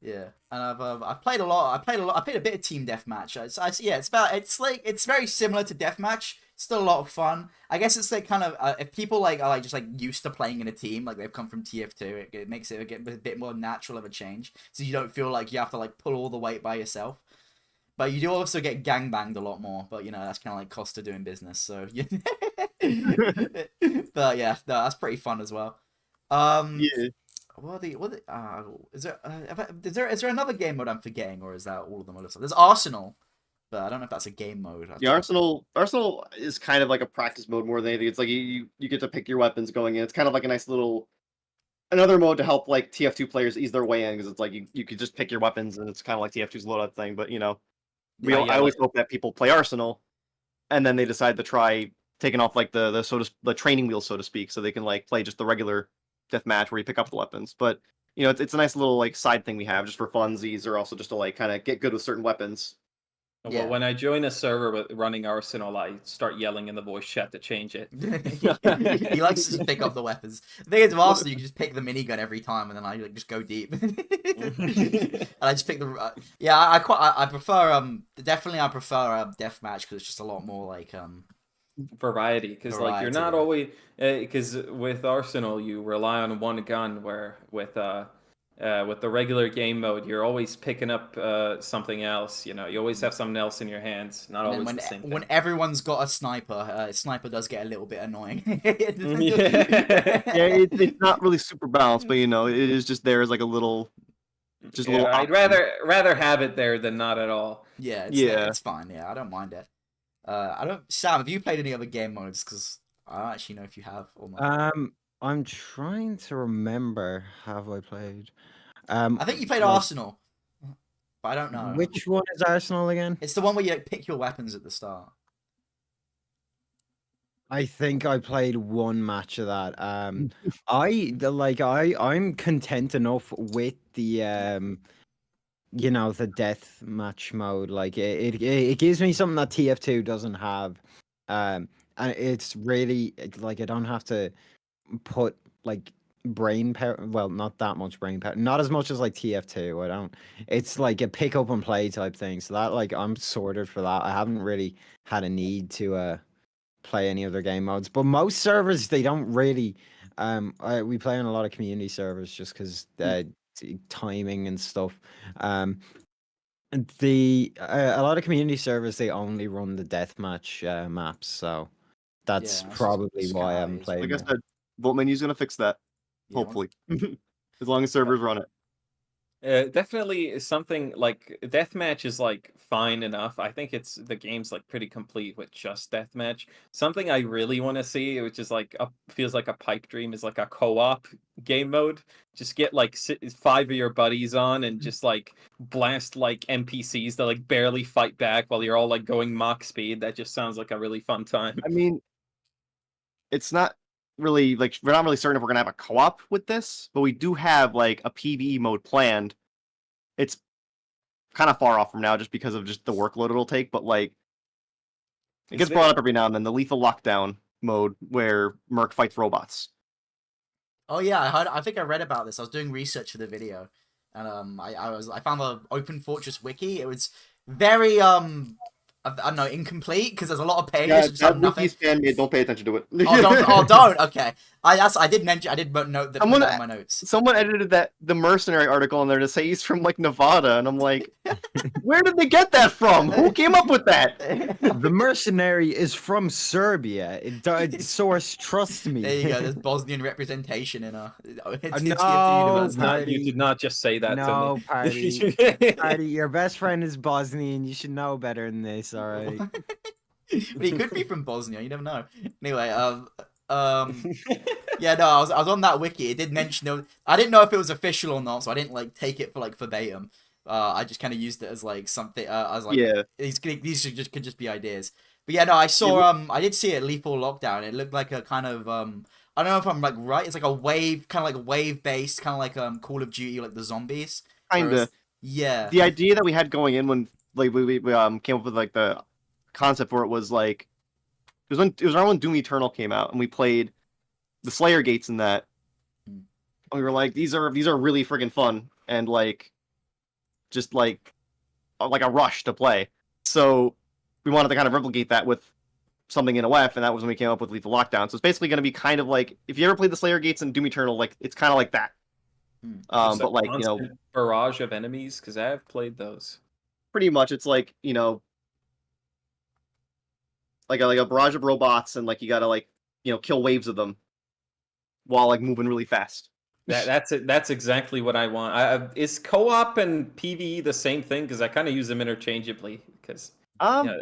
Yeah, and I've played a lot. I played a bit of team deathmatch. It's very similar to deathmatch. Still a lot of fun. I guess it's like kind of if people like are like just like used to playing in a team, like they've come from TF2, it makes it a bit more natural of a change. So you don't feel like you have to like pull all the weight by yourself. But you do also get gangbanged a lot more. But you know that's kind of like cost of doing business. So yeah. But yeah, no, that's pretty fun as well. Yeah. Is there another game mode I'm forgetting, or is that all of them? There's Arsenal, but I don't know if that's a game mode. The Arsenal is kind of like a practice mode more than anything. It's like you get to pick your weapons going in. It's kind of like a nice little another mode to help like TF2 players ease their way in because it's like you could just pick your weapons and it's kind of like TF2's loadout thing. But you know, I always hope that people play Arsenal and then they decide to try taking off like the training wheels, so to speak, so they can like play just the regular deathmatch where you pick up the weapons. But you know, it's a nice little like side thing we have just for funsies or also just to like kind of get good with certain weapons. Well, when I join a server with running Arsenal, I start yelling in the voice chat to change it. He likes to just pick up the weapons. The thing is, with Arsenal, you can just pick the minigun every time, and then I like just go deep. And I just pick the I prefer definitely I prefer deathmatch because it's just a lot more like variety, because like you're not always because with Arsenal you rely on one gun, where with the regular game mode you're always picking up something else. You know, you always have something else in your hands, not always the same thing. When everyone's got a sniper, sniper does get a little bit annoying. It's not really super balanced, but you know, it is just there as like a little I'd rather have it there than not at all. Yeah, it's fine. Yeah, I don't mind it. Sam, have you played any other game modes? Because I don't actually know if you have or not. I'm trying to remember. Have I played? I think you played Arsenal, but I don't know. Which one is Arsenal again? It's the one where you like, pick your weapons at the start. I think I played one match of that. I'm content enough with the you know, the death match mode. Like it gives me something that TF2 doesn't have. And it's really like I don't have to put like brain power, well, not that much brain power, not as much as like TF2. I don't, it's like a pick up and play type thing, so that like I'm sorted for that. I haven't really had a need to play any other game modes, but most servers they don't really we play on a lot of community servers just because timing and stuff. A lot of community servers they only run the deathmatch maps, so that's probably why I haven't played. Like I said, Vault Menu's gonna fix that. Hopefully. As long as servers run it. Definitely something like deathmatch is like fine enough. I think the game's like pretty complete with just deathmatch. Something I really want to see, which is like feels like a pipe dream, is like a co-op game mode. Just get like 5 of your buddies on and just like blast like NPCs that like barely fight back while you're all like going Mach speed. That just sounds like a really fun time. I mean, it's not really like we're not really certain if we're gonna have a co-op with this, but we do have like a PvE mode planned. It's kind of far off from now just because of just the workload it'll take, but like It gets brought up every now and then. The lethal lockdown mode where Merc fights robots. Oh yeah, I think I read about this. I was doing research for the video, and I found the Open Fortress wiki. It was very I don't know, incomplete because there's a lot of pages. Yeah, that just have that nothing. wiki's fan-made. Don't pay attention to it. Don't. Okay, I did mention. I did note that Someone- in my notes. Someone edited the mercenary article in there to say he's from like Nevada, and I'm like, where did they get that from? Who came up with that? The mercenary is from Serbia. Source, trust me. There you go. There's Bosnian representation in a. No, You did not just say that No, to Party. me. Party, your best friend is Bosnian. You should know better than this, all right? But he could be from Bosnia. You never know. Anyway, yeah, no, I was on that wiki. It did mention. I didn't know if it was official or not, so I didn't like take it for like verbatim. I just kind of used it as like something. I was like, Yeah. these could just be ideas. But yeah, no, I saw. I did see it. Lethal Lockdown. It looked like a kind of. I don't know if I'm like right. It's like a wave, kind of like wave based, kind of like Call of Duty, like the zombies. Kinda. Whereas- Yeah. The idea that we had going in when like we came up with like the concept for it was like it was around when Doom Eternal came out and we played the Slayer gates in that. Mm. We were like, these are really friggin' fun and like just like a rush to play. So we wanted to kind of replicate that with something in OF, and that was when we came up with Lethal Lockdown. So it's basically going to be kind of like if you ever played the Slayer gates in Doom Eternal, like it's kind of like that. Just a But like constant barrage of enemies because I have played those. pretty much it's like like a barrage of robots, and like you gotta like kill waves of them while like moving really fast. That's it. That's exactly what I want. Is co-op and PvE the same thing? Because I kind of use them interchangeably. Because I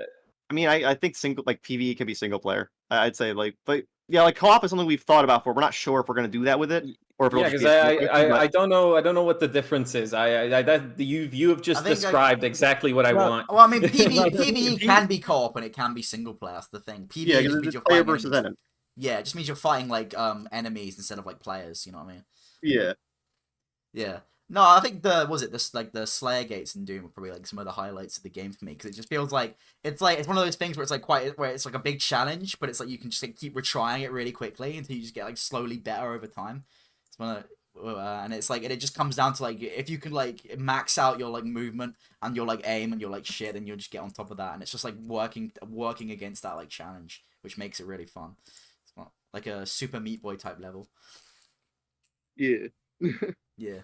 mean, I think single like PvE can be single player. I'd say like, but yeah, like co-op is something we've thought about for. We're not sure if we're gonna do that with it or if it'll yeah, just because be a single player thing, but- I don't know. I don't know what the difference is. You have just I think described exactly what I want. Well, I mean, PvE can be co-op and it can be single player. That's the thing. PvE yeah, just because means it's you're player fighting versus enemies. enemy. Yeah, it just means you're fighting like enemies instead of like players. You know what I mean? Yeah, Yeah. No, I think the Slayer gates in Doom are probably like some of the highlights of the game for me because it just feels like it's one of those things where it's like where it's like a big challenge, but it's like you can just like, keep retrying it really quickly until you just get like slowly better over time. It's one of and it's like it just comes down to like if you can like max out your like movement and your like aim and your like shit, and you'll just get on top of that, and it's just like working against that like challenge, which makes it really fun. It's not like a Super Meat Boy type level. yeah. Yeah.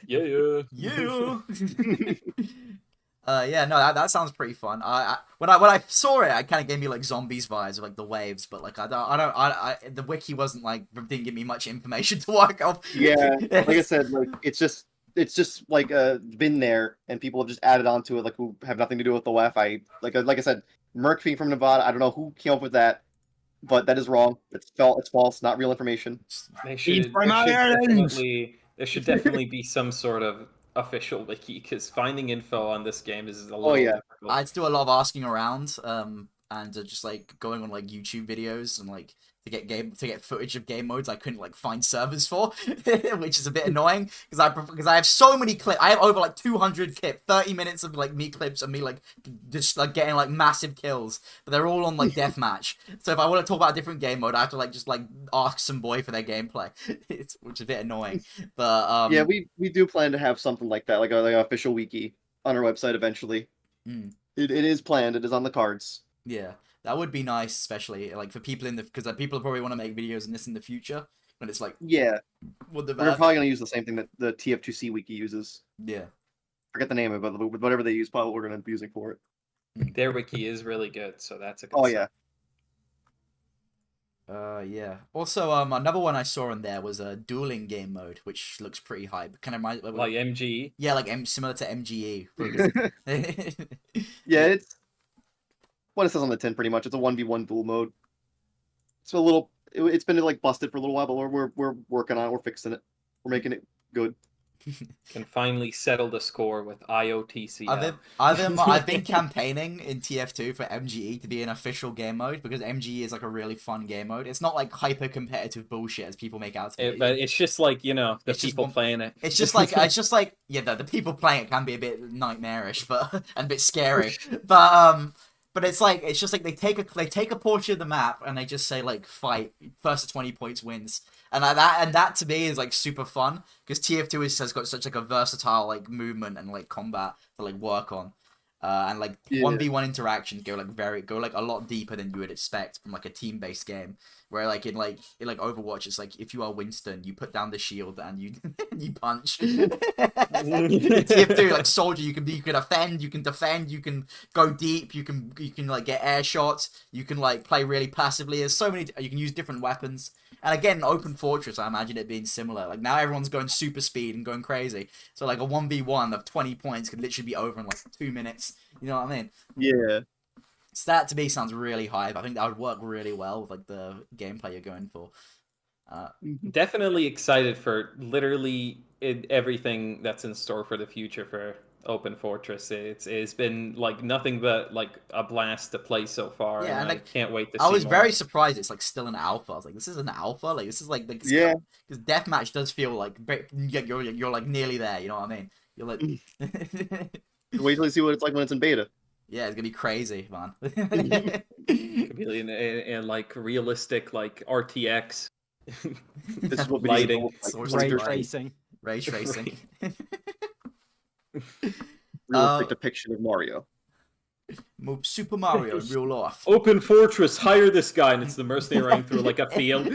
Yeah. Yeah. Yeah, no, that sounds pretty fun. When I saw it, it kind of gave me like zombies vibes, like the waves. But like the wiki wasn't like didn't give me much information to work off. Yeah, like I said, like it's just like been there, and people have just added onto it, like who have nothing to do with the WEF. Like I said, Merc being from Nevada. I don't know who came up with that, but that is wrong. It's false, not real information. There He's should, from Ireland! there should definitely be some sort of official wiki because finding info on this game is a little Oh, yeah. difficult. I had to do a lot of asking around, and just like going on like YouTube videos and like to get footage of game modes I couldn't like find servers for, which is a bit annoying because I have so many clips. I have over like 200 clips, 30 minutes of like me clips of me like just like getting like massive kills, but they're all on like deathmatch. So if I want to talk about a different game mode, I have to like just like ask some boy for their gameplay, which is a bit annoying. But Yeah, we do plan to have something like that, like an official wiki on our website eventually. Mm. It is planned. It is on the cards. Yeah, that would be nice, especially like for people because people probably want to make videos in this in the future. When it's like, Yeah, what the we're probably gonna use the same thing that the TF2C wiki uses. yeah. Forget the name of it, but whatever they use, probably what we're gonna be using for it. Their wiki is really good, so that's a good Oh sign. yeah. Yeah. Also, another one I saw in there was a dueling game mode, which looks pretty hype. Kind of reminds Like MG. yeah, like similar to MGE. Yeah, it's what it says on the tin. Pretty much, it's a 1v1 duel mode. It's a little. It's been like busted for a little while, but we're working on it. We're fixing it. We're making it good. Can finally settle the score with IOTC. I've been campaigning in TF2 for MGE to be an official game mode because MGE is like a really fun game mode. It's not like hyper competitive bullshit as people make out to be. But it's just like the It's just people one- playing it. It's just like yeah, the people playing it can be a bit nightmarish, but and a bit scary. But But it's just like they take a portion of the map and they just say like fight first to 20 points wins, and like that to me is like super fun because TF2 has got such like a versatile like movement and like combat to like work on, and like 1v1 interactions go like a lot deeper than you would expect from like a team based game. Where like in Overwatch, it's like if you are Winston, you put down the shield and you you punch. TF2 like soldier, you can defend, you can go deep, you can like get air shots, you can like play really passively. There's so many. You can use different weapons. And again, Open Fortress, I imagine it being similar. Like now everyone's going super speed and going crazy. So like a 1v1 of 20 points could literally be over in like 2 minutes. You know what I mean? Yeah. So that to me sounds really hype. I think that would work really well with like the gameplay you're going for. Definitely excited for literally everything that's in store for the future for Open Fortress. It's been like nothing but like a blast to play so far. Yeah, and like, I can't wait to see I was more. very surprised it's like still an alpha. I was like, this is an alpha? Like this is like Yeah. Because deathmatch does feel like you're like nearly there, you know what I mean? You're like Wait till you see what it's like when it's in beta. yeah, it's gonna be crazy, man. Could be in like realistic like RTX. This is what lighting. Ray tracing. Ray tracing. Realistic depiction of Mario. Super Mario in real life. Open Fortress, hire this guy, and it's the mercenary running through like a field.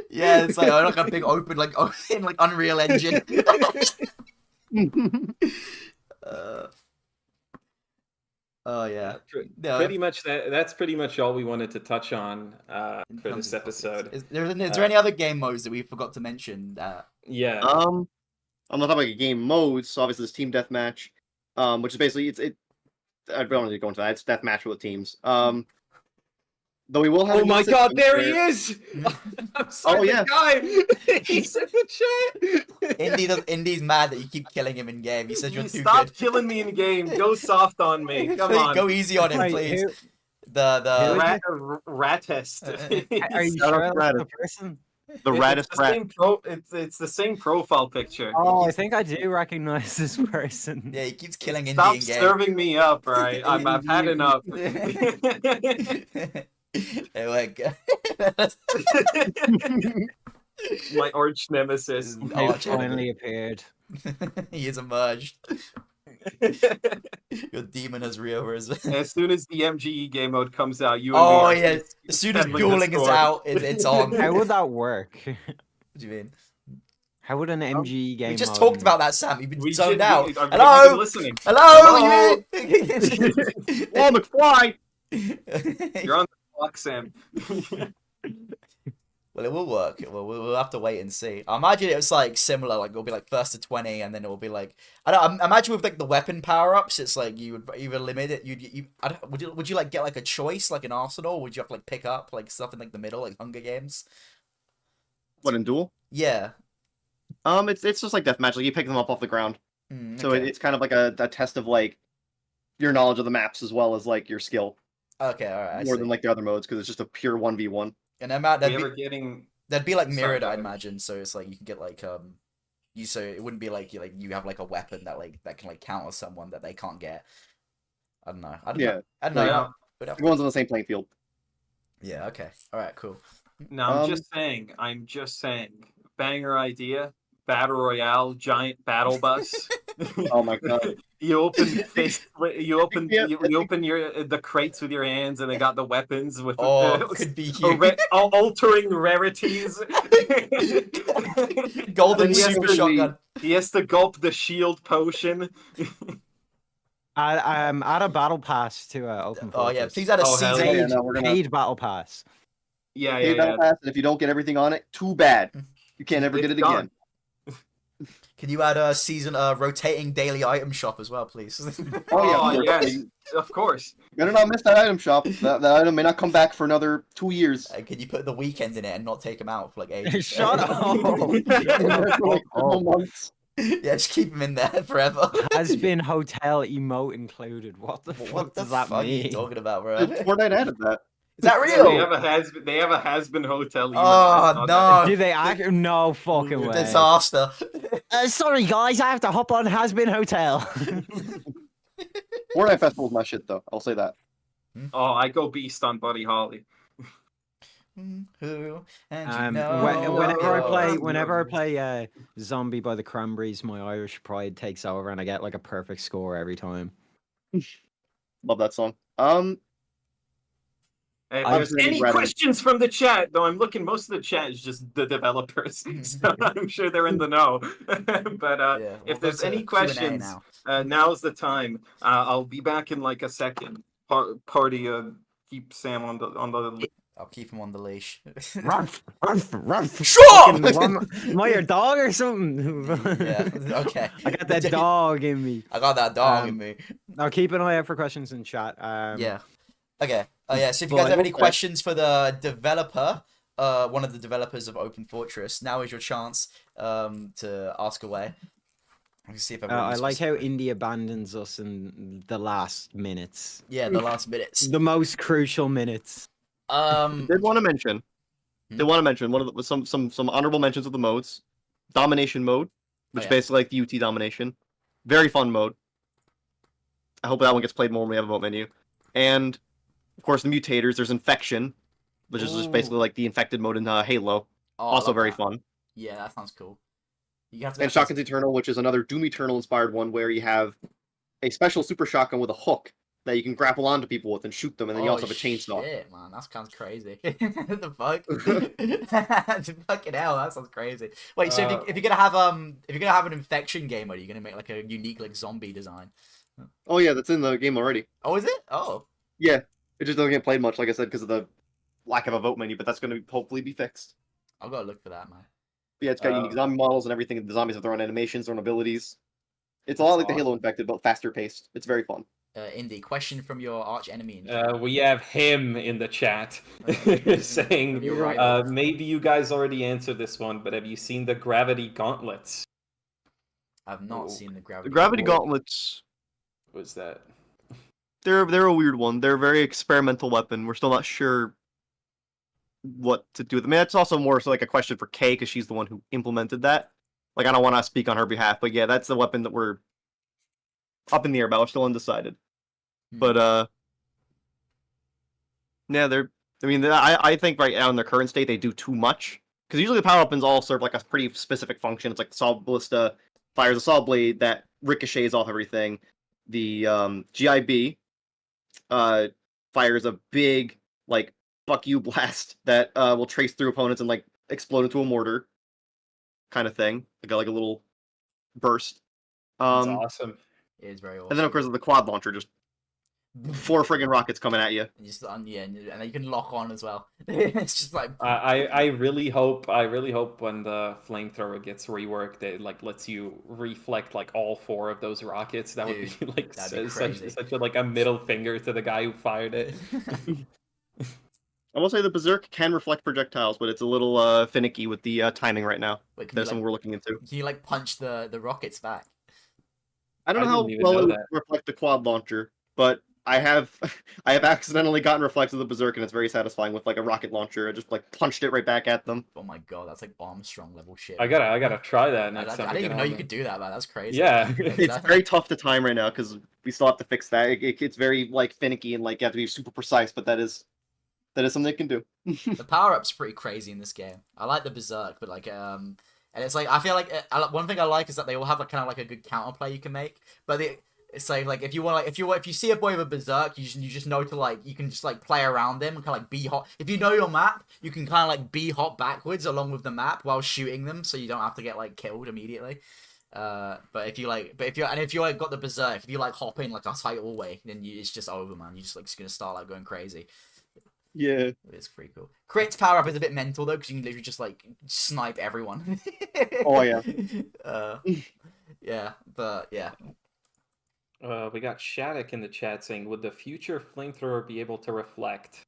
Yeah, it's like a big open like in like Unreal Engine. Oh yeah. Pretty much that's pretty much all we wanted to touch on for this episode. Is there any other game modes that we forgot to mention? Yeah. I'm not talking about game modes. So obviously, this team deathmatch, which is basically I don't want to go into that. It's deathmatch with teams. Though we will have. Oh my God! There he is. I'm sorry, Oh yeah, guy. He's in the chat. Indy's mad that you keep killing him in game. He says you're too Stop good. killing me in game. Go soft on me. Come on. Go easy on him, Wait, please. who- The rat test. Are you Shout out sure to that's Brad. the person? the raddest rat. It's the same profile picture. Oh, I think I do recognize this person. yeah, he keeps killing Indy Stop in game. serving me up, right? I've had enough. Hey, like, My arch nemesis. They finally appeared. he has emerged. Your demon has rearisen. As soon as the MGE game mode comes out, you and me Oh are yeah, as soon as settling the dueling is score. out, it's on. How What would that work? do you mean? How would an MGE game We just mode- talked about that, Sam. You've been We zoned should- out. we- I've Hello? been listening. Hello? Oh, McFly! You're on the clock, Sam. Well, it will work. We'll have to wait and see. I imagine it was like similar. Like it'll be like first to 20, and then it will be like I imagine with like the weapon power ups. It's like you would either limit it. Would you like get like a choice like an arsenal? Or would you have to like pick up like stuff in like the middle like Hunger Games? What, in Duel? Yeah. It's just like deathmatch. Like you pick them up off the ground. So okay. it's kind of like a test of like your knowledge of the maps as well as like your skill. Okay, all right. More than like the other modes because it's just a pure 1v1. And that'd be like Sorry, mirrored, go I ahead. imagine. So it's like you can get like so it wouldn't be like you have like a weapon that can like counter someone that they can't get. I don't know. I don't know. Yeah. Everyone's on the same playing field. Yeah. Okay. All right. Cool. No, I'm just saying. Banger idea. Battle Royale, giant battle bus. Oh my god. You open you open Yeah. you open the crates with your hands, and they got the weapons with Could be you. altering rarities. Golden Then he has super to shotgun. He has to gulp the shield potion. Add a battle pass to Open Oh yeah. Fortress. Please add a Oh, hell season. yeah, no, we're gonna Paid battle pass. Yeah, pay battle pass, and if you don't get everything on it, too bad. You can't ever get it It's gone. again. Can you add a season rotating daily item shop as well, please? Oh yeah, yes, of course. You better not miss that item shop. That item may not come back for another 2 years. Can you put the weekend in it and not take them out for like ages? Shut up. Like, Oh. months. Yeah, just keep them in there forever. Has been hotel emote included. What the fuck What the does that fuck are you mean? talking about, bro? Fortnite added that. Is that They real? have a has-been hotel. Oh, no. Do they act? No fucking way. Disaster. Sorry guys, I have to hop on Has Been Hotel. Fortnite Festival's my shit though. I'll say that. Oh, I go beast on Buddy Holly. Who and you know whenever I play Zombie by the Cranberries, my Irish pride takes over, and I get like a perfect score every time. Love that song. If I'm there's really any ready. questions from the chat, though, I'm looking. Most of the chat is just the developers, so I'm sure they're in the know. But Yeah, we'll if go there's to any Q&A questions, now. now's the time. I'll be back in like a second. Party, keep Sam on the. I'll keep him on the leash. Ruff, ruff, ruff. Shut up! Am I your dog or something? Yeah, okay. I got that dog in me. I got that dog in me. I'll keep an eye out for questions in chat. Yeah. Okay. Yeah. So if you guys have any questions for the developer, one of the developers of Open Fortress, now is your chance to ask away. I can see if I like how Indy abandons us in the last minutes. Yeah, the last minutes. The most crucial minutes. Did want to mention. They want to mention one of the, some honorable mentions of the modes. Domination mode, which is basically like the UT domination. Very fun mode. I hope that one gets played more when we have a vote menu. And of course the mutators. There's infection, which is just basically like the infected mode in Halo. Also very fun. Yeah, that sounds cool. You have to and Shotgun's Eternal, which is another Doom Eternal inspired one where you have a special super shotgun with a hook that you can grapple onto people with and shoot them, and then you also have a chainsaw. Shit, man, that sounds crazy. The fuck? Fucking hell, that sounds crazy. Wait, so if you're gonna have an infection game, are you gonna make like a unique like zombie design? Oh yeah, that's in the game already. Oh, is it? Oh. Yeah, it just doesn't get played much, like I said, because of the lack of a vote menu. But that's gonna hopefully be fixed. I've got to look for that, man. Yeah, it's got unique zombie models and everything. The zombies have their own animations, their own abilities. It's a lot like the Halo Infected, but faster paced. It's very fun. Indy, question from your arch enemy. We have him in the chat saying, maybe you guys already answered this one, but have you seen the Gravity Gauntlets? I've not seen the Gravity. The Gravity Gauntlets. What's that? They're a weird one. They're a very experimental weapon. We're still not sure what to do with them. I mean, that's also more so like a question for Kay, because she's the one who implemented that. Like, I don't want to speak on her behalf, but yeah, that's the weapon that we're up in the air about. We're still undecided. But yeah, I think right now in their current state they do too much, because usually the power weapons all serve like a pretty specific function. It's like the Assault Ballista fires a Assault Blade that ricochets off everything. The GIB fires a big like fuck you blast that will trace through opponents and like explode into a mortar kind of thing, like a little burst. That's awesome. It is very awesome. And then of course the quad launcher, just 4 friggin' rockets coming at you. And just and then you can lock on as well. It's just like I really hope when the flamethrower gets reworked, it like lets you reflect like all 4 of those rockets. That would be like such a like a middle finger to the guy who fired it. I will say the Berserk can reflect projectiles, but it's a little finicky with the timing right now. Wait, There's something we're looking into. Can you like punch the rockets back? I don't know how well it would reflect the quad launcher, but I have accidentally gotten reflects of the Berserk, and it's very satisfying with like a rocket launcher. I just like punched it right back at them. Oh my god, that's like Armstrong level shit. I gotta try that next time. I didn't even know you could do that, man. That's crazy. Yeah, it's very tough to time right now because we still have to fix that. It's very like finicky and like you have to be super precise, but that is something they can do. The power up's pretty crazy in this game. I like the Berserk, but like and it's like I feel like one thing I like is that they all have like kind of like a good counterplay you can make, but it's like if you see a boy with a Berserk, you just know to like you can just like play around them and kind of like be hot. If you know your map, you can kind of like be hot backwards along with the map while shooting them, so you don't have to get like killed immediately. But if you like got the Berserk, if you like hop in like a title way, then it's just over, man. You just like gonna start like going crazy. Yeah, it's pretty cool. Crit's power up is a bit mental though, because you can literally just like snipe everyone. Oh yeah. Yeah, but yeah. We got Shattuck in the chat saying, would the future flamethrower be able to reflect?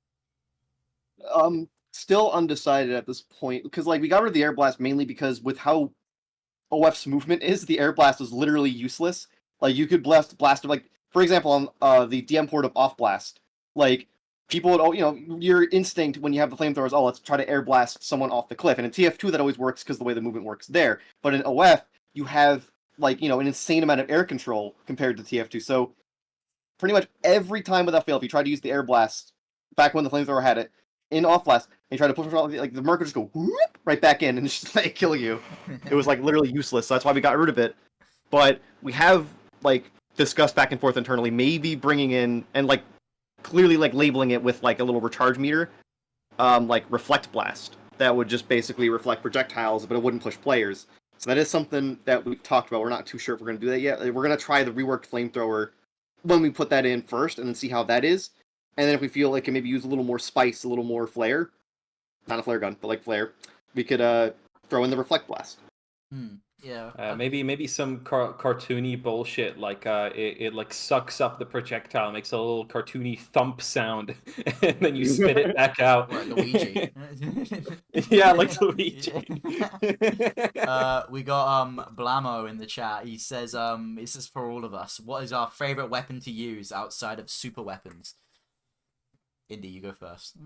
Still undecided at this point, because like we got rid of the air blast mainly because with how OF's movement is, the air blast was literally useless. Like you could blast like for example on the DM port of off blast, like people would your instinct when you have the flamethrower is let's try to air blast someone off the cliff, and in TF2 that always works because the way the movement works there. But in OF you have like an insane amount of air control compared to TF2, so pretty much every time without fail, if you tried to use the air blast, back when the flamethrower had it, in off blast, and you tried to push it, like the merc would just go whoop, right back in and just like kill you. It was like literally useless. So that's why we got rid of it. But we have like discussed back and forth internally, maybe bringing in and like clearly like labeling it with like a little recharge meter, like reflect blast that would just basically reflect projectiles, but it wouldn't push players. So that is something that we've talked about. We're not too sure if we're going to do that yet. We're going to try the reworked flamethrower when we put that in first, and then see how that is. And then if we feel like it can maybe use a little more spice, a little more flair, not a flare gun, but like flair, we could throw in the reflect blast. Yeah. Maybe some cartoony bullshit like it like sucks up the projectile, makes a little cartoony thump sound, and then you spit it back out. Or Luigi. Yeah, like Luigi. We got Blamo in the chat. He says this is for all of us. What is our favorite weapon to use outside of super weapons? Indy, you go first.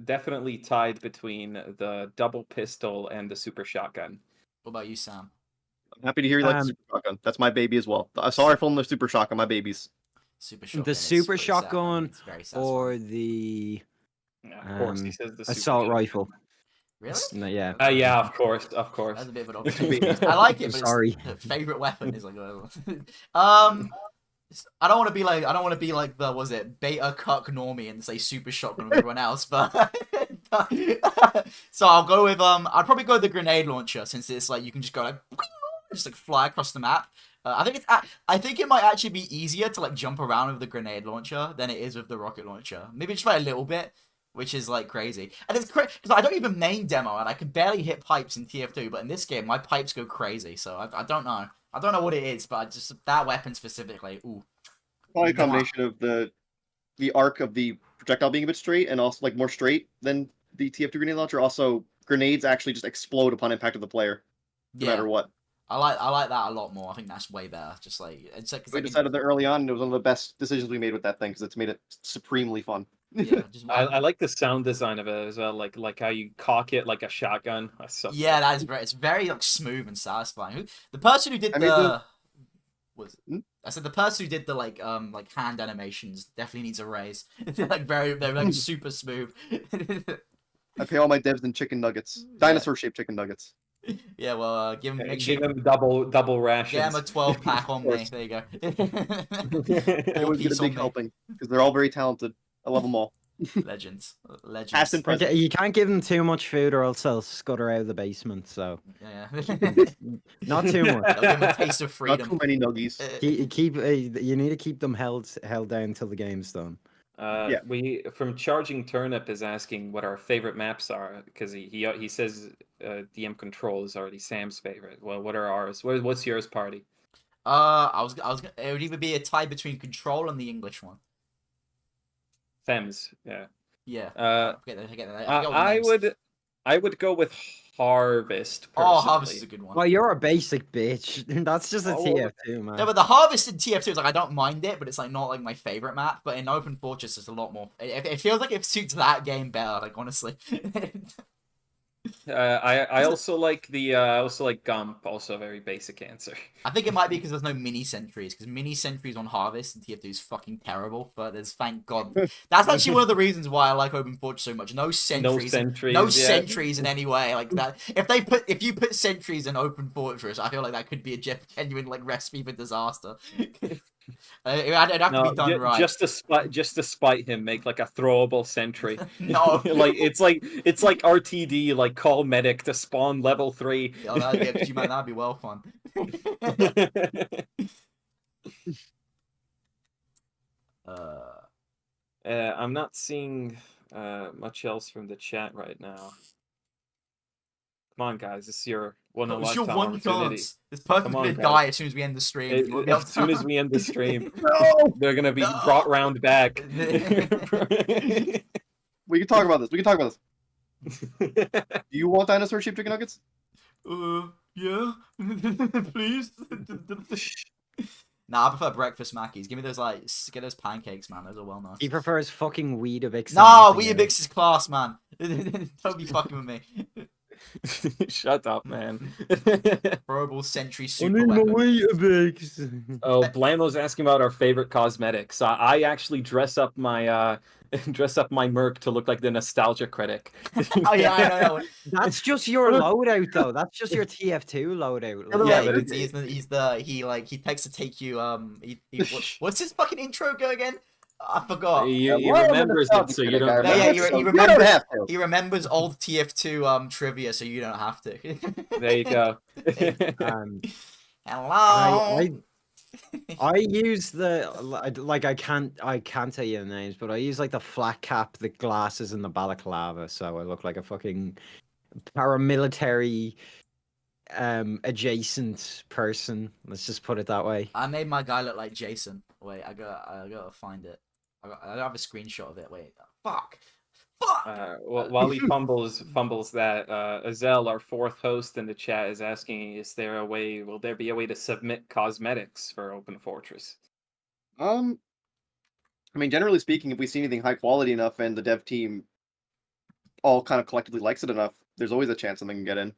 Definitely tied between the double pistol and the super shotgun. What about you, Sam? I'm happy to hear you like the super shotgun. That's my baby as well. The assault rifle and the super shotgun, my babies. Super shotgun. The is super pretty shotgun satisfying. or the Yeah, of course, he says the super assault shotgun. rifle. Really? No, yeah. Yeah, of course. That's a bit of an option. I like it, but Sorry. It's favorite weapon is like I don't want to be like the was it beta cuck normie and say super shotgun with everyone else, but so I'll go with I'd probably go with the grenade launcher since it's like you can just go like just like fly across the map. I think it might actually be easier to like jump around with the grenade launcher than it is with the rocket launcher. Maybe just by a little bit, which is like crazy. And it's crazy because I don't even main demo and I can barely hit pipes in TF2, but in this game my pipes go crazy. So I don't know. I don't know what it is, but just that weapon specifically. Ooh. Probably a combination of the arc of the projectile being a bit straight and also like more straight than the TF2 grenade launcher. Also, grenades actually just explode upon impact of the player, no matter what. I like that a lot more. I think that's way better. Just like it's like We decided that early on, and it was one of the best decisions we made with that thing because it's made it supremely fun. Yeah, I like the sound design of it as well, like how you cock it like a shotgun. Yeah, that is great. It's very like smooth and satisfying. The person who did I said the person who did the like hand animations definitely needs a raise. they're like super smooth. I pay all my devs in chicken nuggets, dinosaur-shaped chicken nuggets. Yeah, well, give him double rations. Get him a 12-pack on me. There you go. Everyone's get a big helping because they're all very talented. I love them all. Legends. Past and present. You can't give them too much food or else they'll scutter out of the basement. So yeah, not too much. They'll give them a taste of freedom. Not too many nuggies. You need to keep them held down until the game's done. We from Charging Turnip is asking what our favorite maps are because he says DM Control is already Sam's favorite. Well, what are ours? What's yours, Party? It would either be a tie between Control and the English one. Thames, yeah. Yeah. I would go with Harvest. Personally. Oh, Harvest is a good one. Well, you're a basic bitch. That's just a TF2, man. No, but the Harvest in TF2 is like I don't mind it, but it's like not like my favorite map. But in Open Fortress, it's a lot more. It feels like it suits that game better. Like honestly. I also like Gump. Also a very basic answer. I think it might be because there's no mini sentries. Because mini sentries on Harvest and TF2 is fucking terrible. But there's thank God. That's actually one of the reasons why I like Open Fortress so much. No sentries. Sentries in any way like that. If you put sentries in Open Fortress, I feel like that could be a genuine like recipe for disaster. It'd have to be done right. Just to spite him, make like a throwable sentry. No, like it's like RTD, like call medic to spawn level 3. Oh, that'd be well fun. I'm not seeing much else from the chat right now. Come on, guys, this is your one in a lifetime opportunity. Chance. This person's gonna die as soon as we end the stream. As soon as we end the stream, they're gonna be brought round back. We can talk about this. Do you want dinosaur-shaped chicken nuggets? Yeah. Please. Nah, I prefer breakfast Mackies. Give me those get those pancakes, man. Those are well nice. He prefers fucking Weetabix. No, Weetabix is class, man. Don't be fucking with me. Shut up, man. Horrible sentry super weapon. Weetabix. Oh, Blamo's asking about our favorite cosmetics. I actually dress up my Merc to look like the nostalgia critic. Oh yeah, I know that one. That's just your loadout, though. That's just your TF2 loadout. Yeah, Yeah, but but he takes to take you what's his fucking intro go again? I forgot. He Why am I remembers nostalgic it, so you critic? don't. I Yeah, remember yeah, it, he so remembers- You don't have to. He remembers old TF2 trivia, so you don't have to. There you go. Um, Hello. I use the like I can't tell you the names, but I use like the flat cap, the glasses, and the balaclava, so I look like a fucking paramilitary adjacent person. Let's just put it that way. I made my guy look like Jason. Wait, I gotta find it. I have a screenshot of it. Wait, fuck. While he fumbles that, Azel, our fourth host in the chat, is asking, will there be a way to submit cosmetics for Open Fortress? I mean, generally speaking, if we see anything high quality enough and the dev team all kind of collectively likes it enough, there's always a chance something can get in.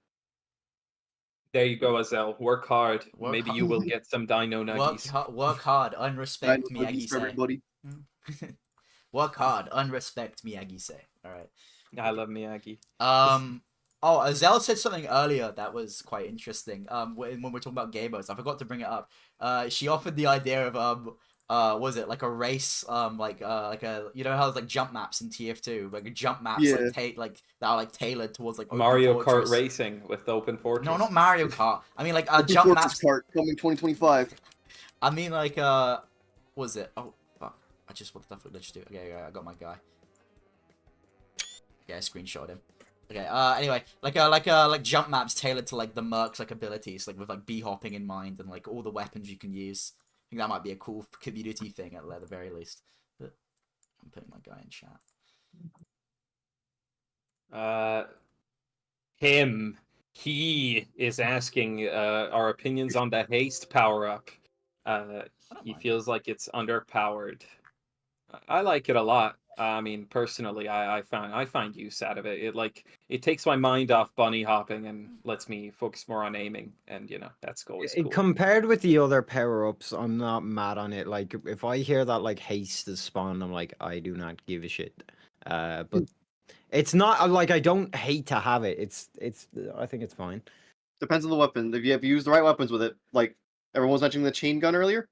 There you go, Azel. Work hard. Work Maybe hard. you will get some Dino Nuggies. Work hard, unrespect Dino Miyagi cookies for say. everybody. Work hard, unrespect Miyagi say. All right. I love Miyagi. Oh, Azel said something earlier that was quite interesting. When we're talking about game modes, I forgot to bring it up. She offered the idea of was it like a race? Like a how there's like jump maps in TF2, like a jump maps Yeah. like that are like tailored towards like Open Mario Fortress. Kart Racing with Open Fortress. No, not Mario Kart. I mean like Open jump Fortress maps. Kart coming 2025. I mean like was it? Oh fuck! I just what the fuck did I just do? Okay, I got my guy. Okay, I screenshot him. Okay. Anyway, like jump maps tailored to like the mercs like abilities, like with like bee hopping in mind and like all the weapons you can use. I think that might be a cool community thing at the very least. But I'm putting my guy in chat. He is asking our opinions on the haste power up. He mind. feels like it's underpowered. I like it a lot. I mean, personally, I find use out of it. It takes my mind off bunny hopping and lets me focus more on aiming, and that's always cool. Compared with the other power-ups, I'm not mad on it. Like, if I hear that like haste is spawned, I'm like, I do not give a shit. But it's not like I don't hate to have it. It's I think it's fine. Depends on the weapon. If you use the right weapons with it, like everyone was mentioning the chain gun earlier,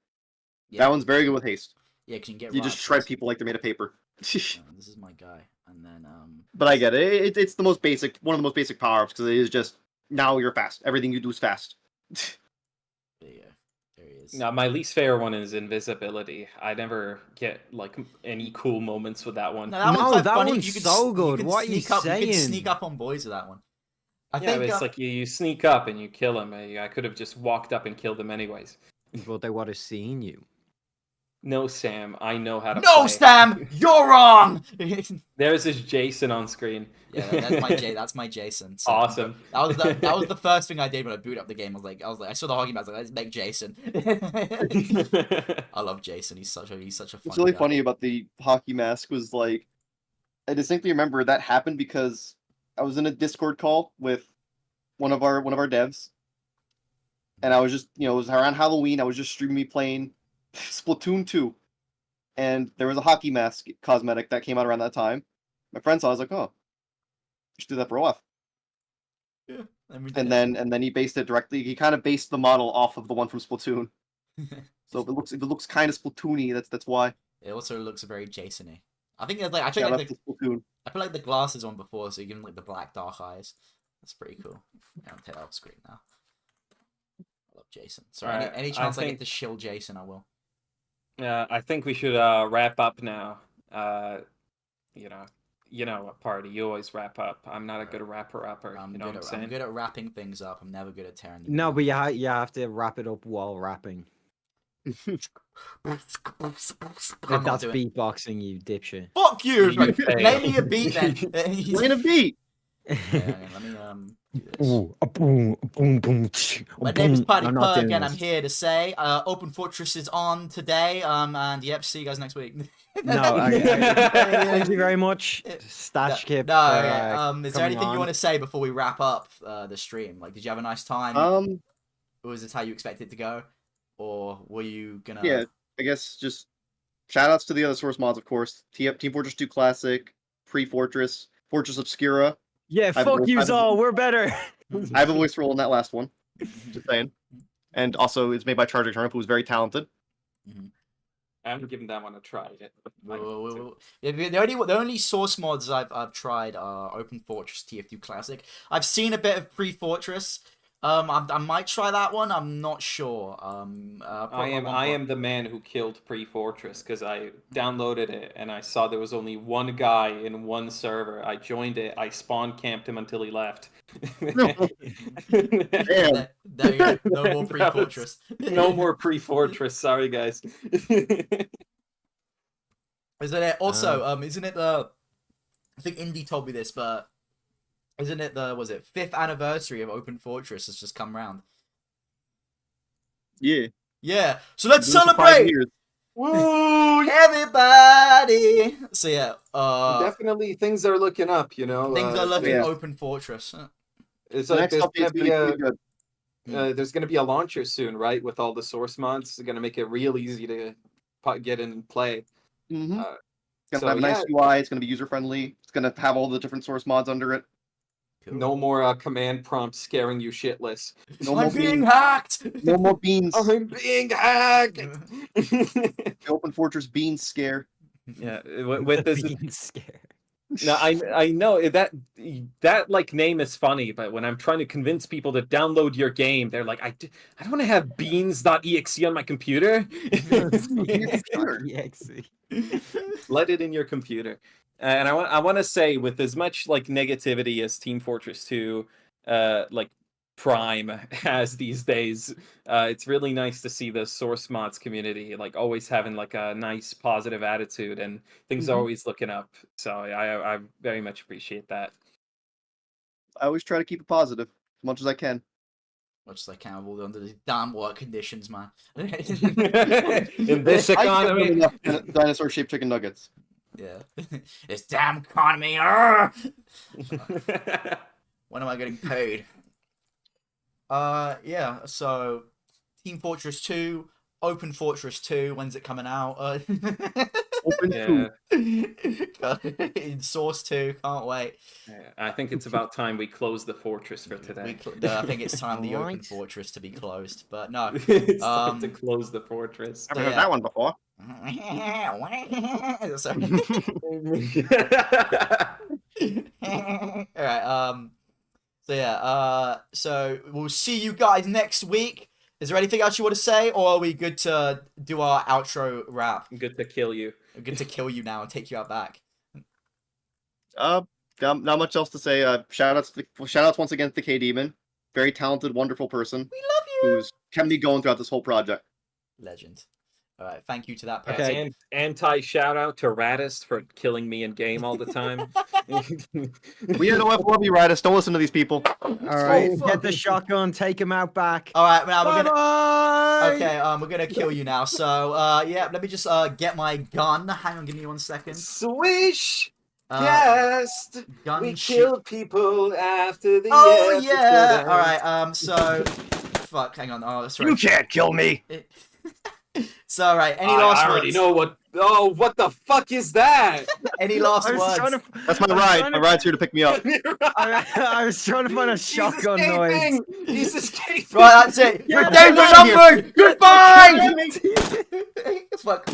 Yeah, that one's very good with haste. yeah, cause you can get You right just shred across. people like they're made of paper. This is my guy, and then But I get it. It's the most basic, one of the most basic power-ups because it is just now you're fast. Everything you do is fast. there you go. There he is. Now, my least favorite one is invisibility. I never get like any cool moments with that one. No, that No, one's like that funny. one's You could so you good. could What are you sneak up, You could saying? sneak up on boys with that one. I Yeah, think but it's like you sneak up and you kill him. I could have just walked up and killed him anyways. But they would have seen you. No, Sam, I know how to No, play. Sam, you're wrong. Yeah, There's this Jason on screen. that's my Jason. So Awesome. that was the first thing I did when I booted up the game. I was like, I saw the hockey match. I was like, let's make Jason. I love Jason. He's such a funny What's really guy. funny about the hockey mask was like, I distinctly remember that happened because I was in a Discord call with one of our devs, and I was just it was around Halloween. I was just streaming me playing Splatoon 2, and there was a hockey mask cosmetic that came out around that time. My friend saw, I was like, oh, you should do that for a while. Yeah, And then he based it directly. He kind of based the model off of the one from Splatoon. So if it looks kind of Splatoony, that's why. it also looks very Jason-y. I think it's like I Shout feel out like to Splatoon. I put like the glasses on before, so you give him like the black dark eyes. That's pretty cool. Yeah, I'll take that off screen now. I love Jason. Sorry, Alright, any I chance I think- get to shill Jason, I will. I think we should wrap up now. Party. You always wrap up. I'm not a good rapper. I'm You know what I'm saying? I'm good at wrapping things up. I'm never good at tearing them No, down. but you have to wrap it up while rapping. If I'm not that's doing. beatboxing, you dipshit. Fuck you! You fail. Name me a beat then. Playing a beat. Hang on, let me do this. Ooh, a boom, a boom, boom. Tch, a My name is boom. Paddy I'm not Pug, doing and I'm this. here to say, Open Fortress is on today. And yep, see you guys next week. No, thank you very much, Stash Kip, No, for okay, is there coming anything you on. want to say before we wrap up the stream? Like, did you have a nice time? Was this how you expected to go, or were you gonna? Yeah, I guess just shoutouts to the other source mods, of course. Team Fortress 2 Classic, Pre-Fortress, Fortress Obscura. Yeah, I have a fuck voice- I yous have a- all. We're better. I have a voice role in that last one. Just saying. And also, it's made by Charger Turnip, who's very talented. I haven't given that one a try yet. Yeah, the only source mods I've tried are Open Fortress TF2 Classic. I've seen a bit of Pre-Fortress. I might try that one. I'm not sure. I am the man who killed Pre-Fortress because I downloaded it and I saw there was only one guy in one server. I joined it. I spawn camped him until he left. Damn. There you go. No more Pre-Fortress. No more Pre-Fortress. Sorry, guys. Isn't it also? Isn't it the? I think Indy told me this, but isn't it the? Was it 5th anniversary of Open Fortress has just come round? Yeah. Yeah. So let's Doing it for 5 celebrate, years. Woo! everybody. So yeah. Definitely, things are looking up. You know, Things are looking yeah. Open Fortress. It's The like next there's update's gonna be gonna a. be good. There's going to be a launcher soon, right? With all the source mods, it's going to make it real easy to get in and play. Mm-hmm. It's so, gonna have a nice yeah. UI. It's gonna be user friendly. It's gonna have all the different source mods under it. No more command prompts scaring you shitless. No I'm more being beans. hacked. No more beans. I'm being hacked. The Open Fortress beans scare. Yeah, with this. Being scared. No, I know that like name is funny, but when I'm trying to convince people to download your game, they're like, I don't want to have beans.exe on my computer. EXE. Let it in your computer. And I want to say, with as much like negativity as Team Fortress 2 like Prime has these days, it's really nice to see the source mods community like always having like a nice positive attitude and things are always looking up. So I very much appreciate that. I always try to keep it positive as much as I can. Much as I can with all under these damn work conditions, man. In this I economy. give them enough dinosaur-shaped chicken nuggets. Yeah. This damn economy. Arrgh! When am I getting paid? Yeah, so Team Fortress 2, Open Fortress 2, when's it coming out? Open Yeah. In Source 2, can't wait. Yeah, I think it's about time we close the fortress for today. I think it's time the Open Right. Fortress to be closed, but no. It's time to close the fortress. I've heard that one before. Sorry. Alright, so yeah, so we'll see you guys next week. Is there anything else you want to say, or are we good to do our outro rap? Good to kill you. We're good to kill you now and take you out back. Not much else to say. Shoutouts once again to the K-Demon. Very talented, wonderful person. We love you! Who's kept me going throughout this whole project. Legend. Alright, thank you to that Okay. person. And anti-shout out to Radist for killing me in game all the time. We had no FLW Riders. Don't listen to these people. All right, fuck. get the shotgun, take him out back. Alright, now we're gonna... Bye-bye! Okay, we're gonna kill you now, so, yeah, let me just, get my gun. Hang on, give me 1 second. Swish! Uh, Yes! gun We shoot- killed people after the Oh, episode yeah! ends. Alright, so... Fuck, hang on. Oh, that's right. You can't kill me. So, alright, any I last already words? know what... Oh, what the fuck is that? Any last I was trying words? to, That's my I was ride. trying My to- ride's here to pick me up. I was trying to find a He's shotgun noise. escaping! He's escaping! Right, that's it. Yeah, Your days get are out of here. numbered! Goodbye! Fuck.